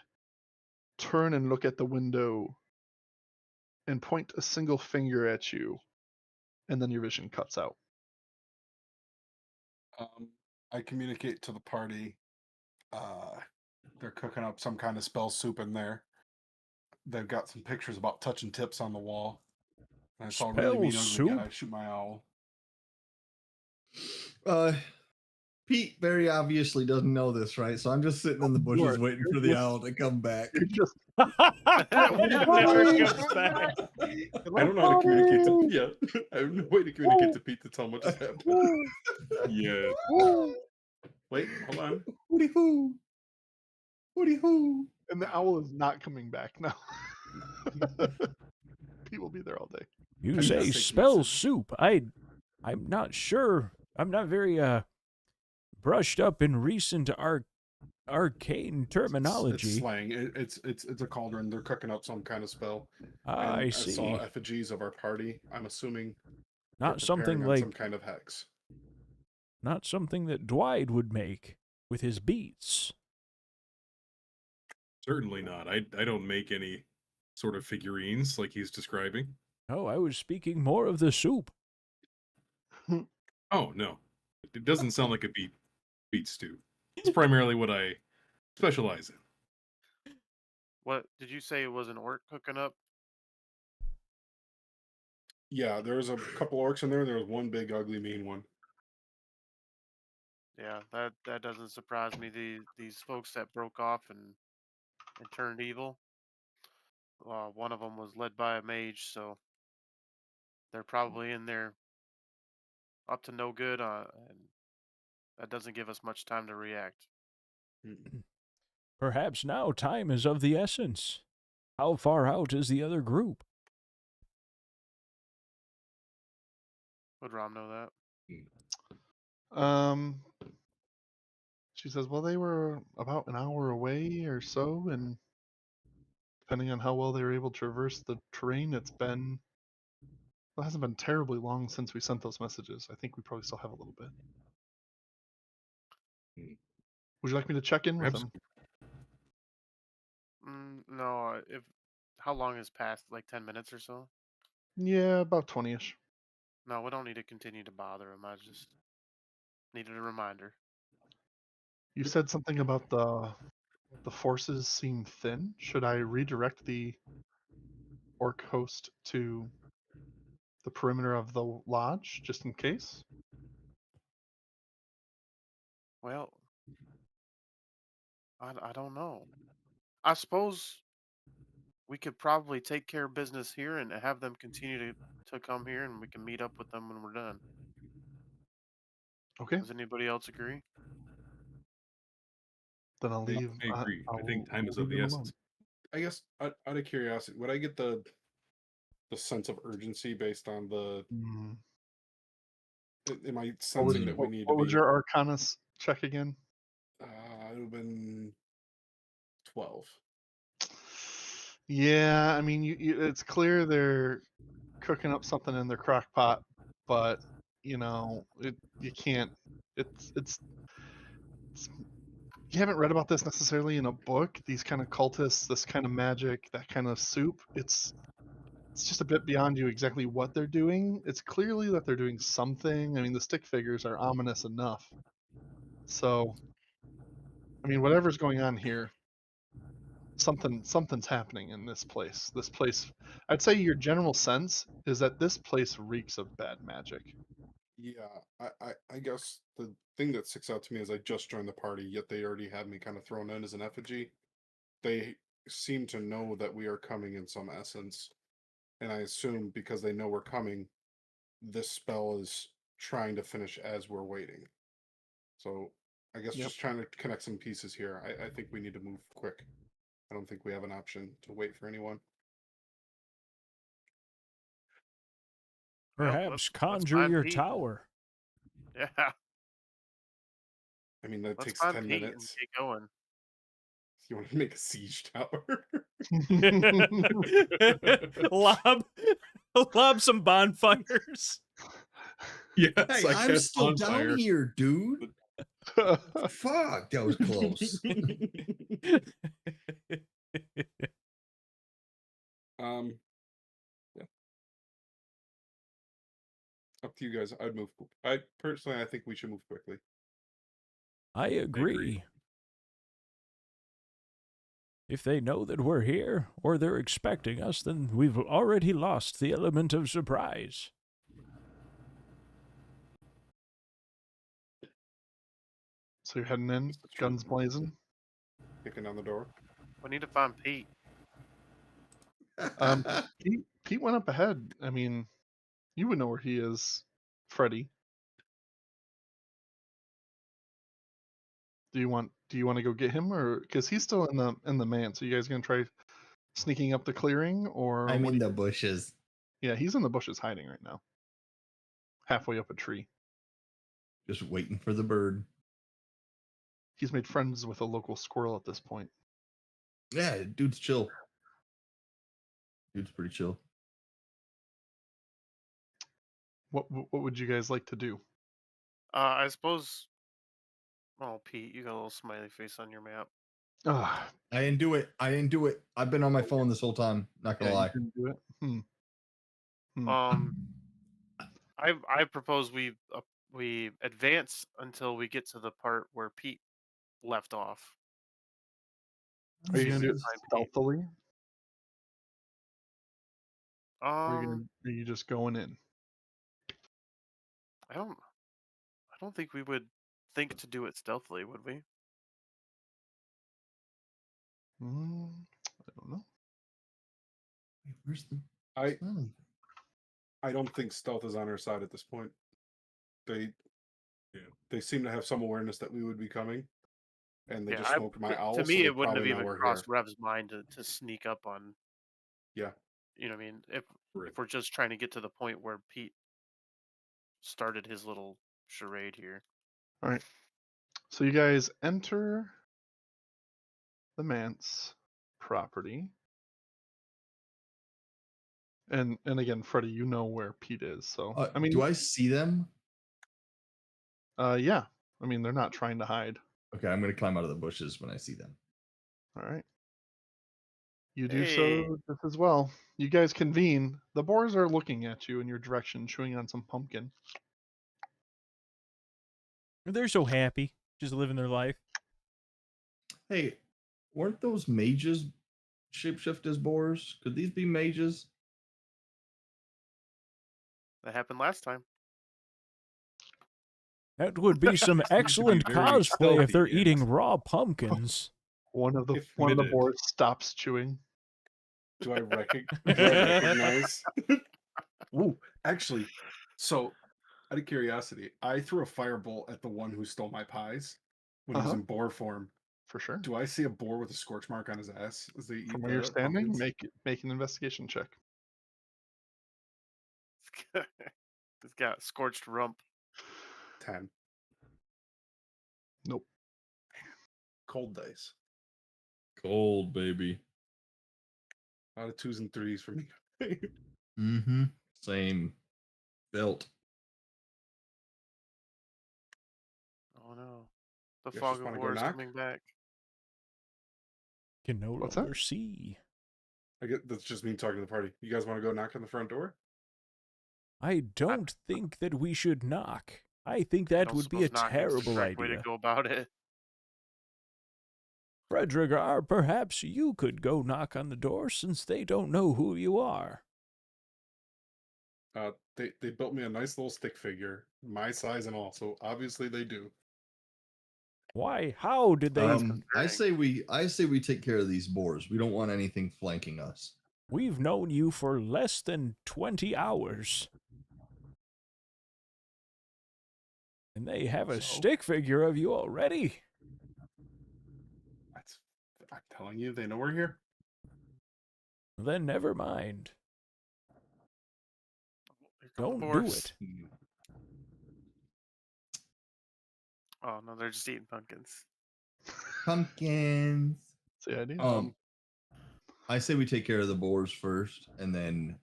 turn and look at the window and point a single finger at you, and then your vision cuts out. I communicate to the party. They're cooking up some kind of spell soup in there. They've got some pictures about touching tips on the wall. And I saw a really mean, Spell ugly guy soup? shoot my owl. Pete very obviously doesn't know this, right? So I'm just sitting in the bushes waiting for the owl to come back. You're just Never comes back. I don't know how to communicate to yeah. I have no way to communicate to Pete to tell him what just happened. Yeah. Wait, hold on. Hooty hoo. Hooty hoo. and the owl is not coming back now. Pete will be there all day. You I'm say just taking spell this. soup. I'm not sure. I'm not very brushed up in recent arcane terminology. It's slang. It's a cauldron. They're cooking up some kind of spell. Ah, And I saw see. effigies of our party. I'm assuming they're Not something preparing on like some kind of hex. not something that Dwight would make with his beats. Certainly not. I don't make any sort of figurines like he's describing. Oh, I was speaking more of the soup. Oh no. It doesn't sound like a beet stew. It's primarily what I specialize in. What did you say? It was an orc cooking up? Yeah, there was a couple orcs in there. There was one big, ugly, mean one. Yeah, that doesn't surprise me. These folks that broke off and turned evil. One of them was led by a mage, so they're probably in there up to no good. And that doesn't give us much time to react. Perhaps now time is of the essence. How far out is the other group? Would Rom know that? She says, well, they were about an hour away or so, and depending on how well they were able to traverse the terrain. It hasn't been terribly long since we sent those messages. I think we probably still have a little bit. Would you like me to check in with Perhaps- them? No. How long has passed? Like 10 minutes or so? Yeah, about 20-ish. No, we don't need to continue to bother him. I just needed a reminder. You said something about the forces seem thin. Should I redirect the orc host to the perimeter of the lodge just in case? Well, I don't know. I suppose we could probably take care of business here and have them continue to come here, and we can meet up with them when we're done. Okay, Does anybody else agree? then I'll Yeah, leave. I agree. I think time is I'll of leave the them alone. essence. I guess out of curiosity, would I get the sense of urgency based on the? Mm. Am I What sensing that we need to was be? your Arcana check again? It would have been 12. Yeah, I mean, it's clear they're cooking up something in their crock pot, but you can't. It's you haven't read about this necessarily in a book. These kind of cultists, this kind of magic, that kind of soup. It's just a bit beyond you exactly what they're doing. It's clearly that they're doing something. I mean, the stick figures are ominous enough. So, I mean, whatever's going on here, something's happening in this place. This place, I'd say your general sense is that this place reeks of bad magic. Yeah, I guess the thing that sticks out to me is I just joined the party, yet they already had me kind of thrown in as an effigy. They seem to know that we are coming in some essence, and I assume because they know we're coming, this spell is trying to finish as we're waiting. So I guess Yep. just trying to connect some pieces here. I think we need to move quick. I don't think we have an option to wait for anyone. Well, Perhaps let's conjure find your Pete. tower. Yeah, I mean, that let's takes find 10 Pete minutes. and get going. You want to make a siege tower? lob some bonfires. Yes, Hey, I I'm cast still down bonfire. here, dude. Fuck, that was close. Yeah. Up to you guys. I'd move. I think we should move quickly. I agree. If they know that we're here, or they're expecting us, then we've already lost the element of surprise. So you're heading in, This is true. guns blazing. Kicking down the door. We need to find Pete. Pete went up ahead. I mean, you would know where he is, Freddy. Do you want to go get him, or because he's still in the man? So you guys gonna try sneaking up the clearing, or I'm what in do the you- bushes. Yeah, he's in the bushes hiding right now, halfway up a tree. Just waiting for the bird. He's made friends with a local squirrel at this point. Yeah, dude's chill. Dude's pretty chill. What would you guys like to do? I suppose. Oh, Pete, you got a little smiley face on your map. Ah, I didn't do it. I've been on my phone this whole time. Not gonna yeah, lie. you didn't do it. I propose we advance until we get to the part where Pete left off. Are you See if gonna we do can it find Pete. stealthily? Or are you Um, just going in? I don't think we would think to do it stealthily, would we? I don't know. Wait, where's the I smelling? I don't think stealth is on our side at this point. They seem to have some awareness that we would be coming, and they Yeah, just smoked my owl. to so me, they it wouldn't have probably know even we're crossed here. Rev's mind to sneak up on. Yeah. You know what I mean? If Right. we're just trying to get to the point where Pete started his little charade here. All right. So you guys enter the manse property. And again, Freddie, you know where Pete is, so I mean, do I see them? yeah. I mean, they're not trying to hide. Okay, I'm gonna climb out of the bushes when I see them. All right. You do Hey. so just as well. You guys convene. The boars are looking at you in your direction, chewing on some pumpkin. They're so happy, just living their life. Hey, weren't those mages shapeshift as boars? Could these be mages? That happened last time. That would be some excellent very cosplay if they're stealthy, eating yes. raw pumpkins. One of the If boars permitted. stops chewing. Do I recognize? Ooh, actually, so out of curiosity, I threw a firebolt at the one who stole my pies when he was in boar form. For sure. Do I see a boar with a scorch mark on his ass as they eat From where you're standing, pumpkins? make an investigation check. It's got scorched rump. 10. Nope. Cold dice. Cold, baby. A lot of 2s and 3s for me. Mm-hmm. Same. Built. Oh no. The You guys fog just of wanna go war is knock? coming back. Can no What's longer that? see. I get that's just me talking to the party. You guys want to go knock on the front door? I don't think that we should knock. I think that Don't would be a suppose knocking's the terrible correct way to idea. go about it. Fredrigar, perhaps you could go knock on the door since they don't know who you are. They built me a nice little stick figure, my size and all, so obviously they do. Why? How did they? I say we take care of these boars. We don't want anything flanking us. We've known you for less than 20 hours. And they have a So? stick figure of you already. I'm telling you, they know we're here. Then never mind. Here come the Don't do boars. it. Oh no, they're just eating pumpkins. Pumpkins. That's the idea. I say we take care of the boars first and then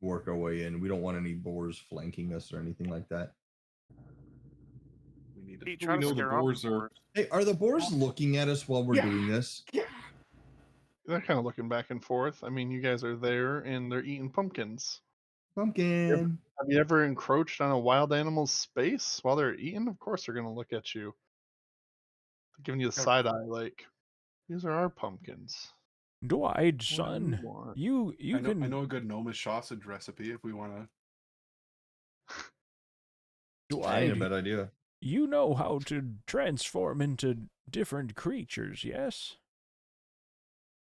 work our way in. We don't want any boars flanking us or anything like that. We need to. Pete, We try to know the scare off boars the are- boars. Hey, are the boars looking at us while we're doing this? They're kind of looking back and forth. I mean, you guys are there and they're eating pumpkins. Pumpkin. Have you ever encroached on a wild animal's space while they're eating? Of course they're going to look at you. They're giving you the side eye like, these are our pumpkins. Dwight, What do you son, want? you I know a good gnomish sausage recipe if we want to. That ain't a Dwight, bad idea. you know how to transform into different creatures, yes?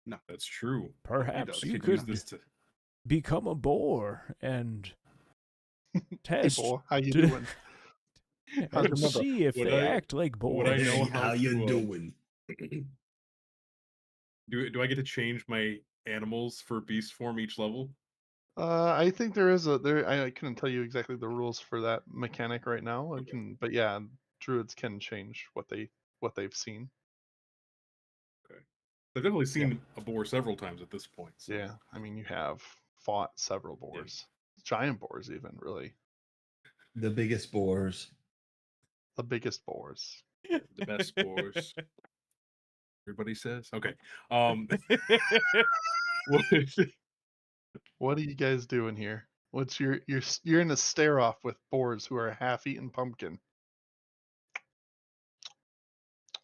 No, That's true. Perhaps I you could use could this to. become a boar and Hey, test boy, how you to- doing? How's your and mother? see if Would they I- act like would I boars. know Hey, how you doing? Do I get to change my animals for beast form each level? I think there is I couldn't tell you exactly the rules for that mechanic right now. I can, but yeah, druids can change what they've seen. I've definitely seen a boar several times at this point. So. Yeah, I mean, you have fought several boars, giant boars, even really The biggest boars. the biggest boars. The best boars. Everybody says. Okay. What are you guys doing here? What's you're in a stare off with boars who are half-eaten pumpkin.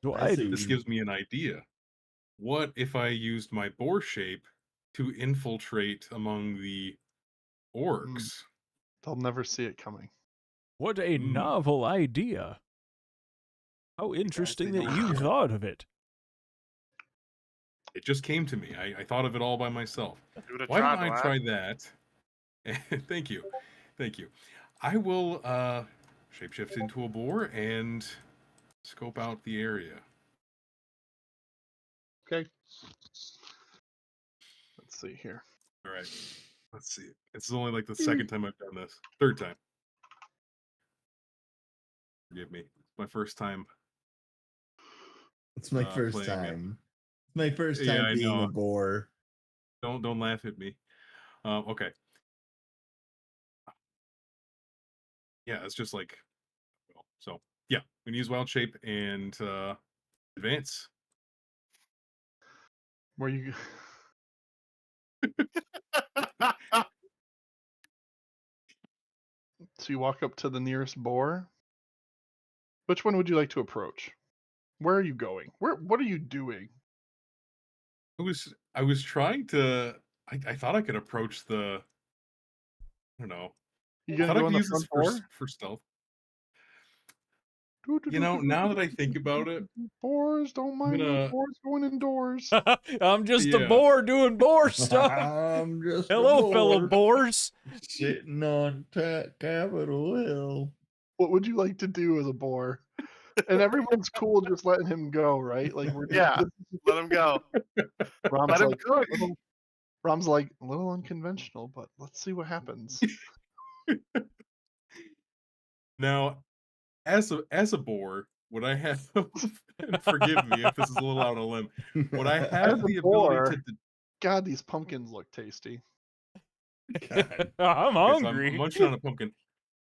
Dwight, This gives me an idea. What if I used my boar shape to infiltrate among the orcs? They'll never see it coming. what a novel idea. How interesting that you thought of it. It just came to me. I thought of it all by myself. Give it a Why try, don't I Dwight. try that? Thank you. Thank you. I will shapeshift into a boar and scope out the area. Okay. Let's see here. All right. Let's see. This is only like the second time I've done this. Third time. Forgive me. My first time. It's my first playing it. time. It's my first Yeah, time I being know. a boar. Don't laugh at me. Okay. yeah, it's just like, well, so yeah, we can use wild shape and advance. Where you? So you walk up to the nearest boar. Which one would you like to approach? Where are you going? What are you doing? I was trying to. I thought I could approach the. I don't know. You I gonna thought I go in could the use this front door? for stealth. You know, now that I think about it, Boars don't I'm mind those gonna. boars going indoors. I'm just a Yeah. boar doing boar stuff. I'm just a Hello, fellow boar boars. sitting on Capitol Hill. What would you like to do as a boar? And everyone's cool just letting him go, right? Like we're Yeah. Let him go. Rom's Let him like, cook. Rom's like a little unconventional, but let's see what happens. Now, as a boar, would I have? And forgive me if this is a little out on a limb. Would I As have a the boar, ability to? God, these pumpkins look tasty. God. I'm Okay, so hungry. I'm munching on a pumpkin.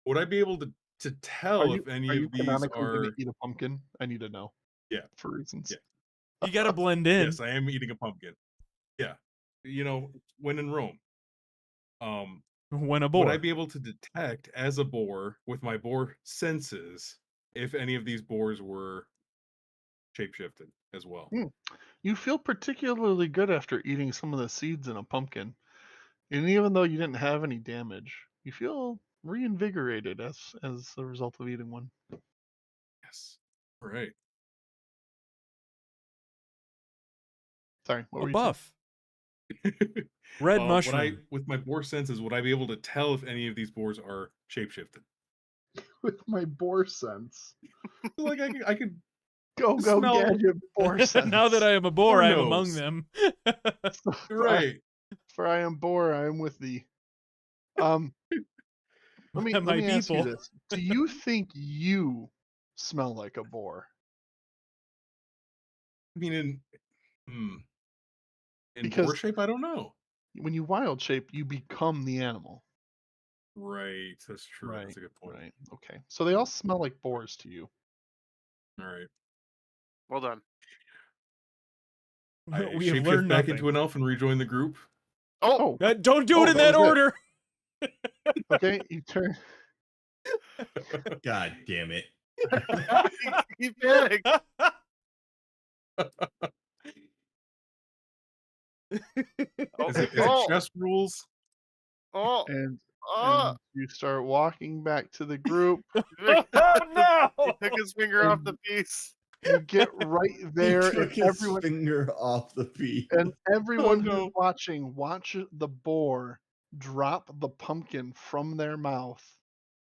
Would I be able to tell if any Are you of these canonically are? gonna eat a pumpkin? I need to know. Yeah. For reasons. Yeah. You gotta blend in. Yes, I am eating a pumpkin. Yeah, you know, when in Rome. When a Would I boar. be able to detect as a boar with my boar senses if any of these boars were shapeshifted as well? You feel particularly good after eating some of the seeds in a pumpkin. And even though you didn't have any damage, you feel reinvigorated as a result of eating one. Yes. All right. Sorry, what A were you saying? buff. Red Would mushroom. I, with my boar senses, would I be able to tell if any of these boars are shapeshifted? With my boar sense. Like I could Go Smell- gadget boar sense. Now that I am a boar, Or I am among nose. them. right. For I am boar, I am with thee. Let My me ask you people. this. Do you think you smell like a boar? I mean, in Because- boar shape, I don't know. When you wild shape, you become the animal. Right, that's true. That's a good point. Right. Okay. So they all smell like boars to you. All right. Well done. I We have shapeshift learned back nothing. into an elf and rejoin the group. Oh, Don't do it in that that was it. order. Okay, you turn. God damn it. he panicked. Oh, Is it oh, chess rules? oh, And oh. you start walking back to the group. Oh no! He took his finger off the piece. You get right there, He and took his everyone finger off the feet. who's no. watching, watch the boar drop the pumpkin from their mouth.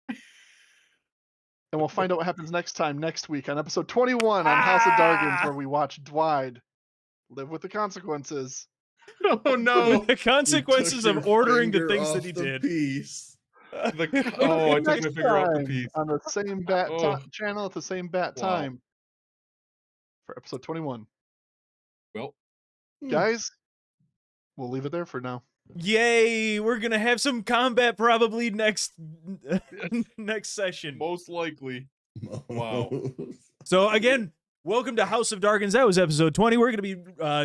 And we'll find out what happens next week on episode 21 on House of Dargons, where we watch Dwight live with the consequences. Oh no! The consequences You took of your ordering the finger things that off he the did. Piece. I took my Next finger off the time piece. on the same bat Oh. channel at the same bat Wow. time for episode 21. Well, Guys, we'll leave it there for now. Yay! We're gonna have some combat probably next session. most likely. Wow. So again, welcome to House of Dargons. That was episode 20. We're gonna be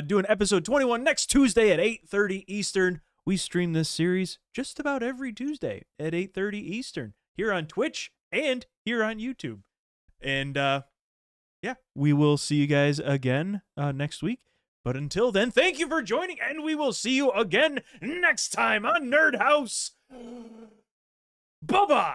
doing episode 21 next Tuesday at 8:30 Eastern. We stream this series just about every Tuesday at 8:30 Eastern here on Twitch and here on YouTube. And yeah, we will see you guys again next week. But until then, thank you for joining, and we will see you again next time on NerdHaus. Bye-bye.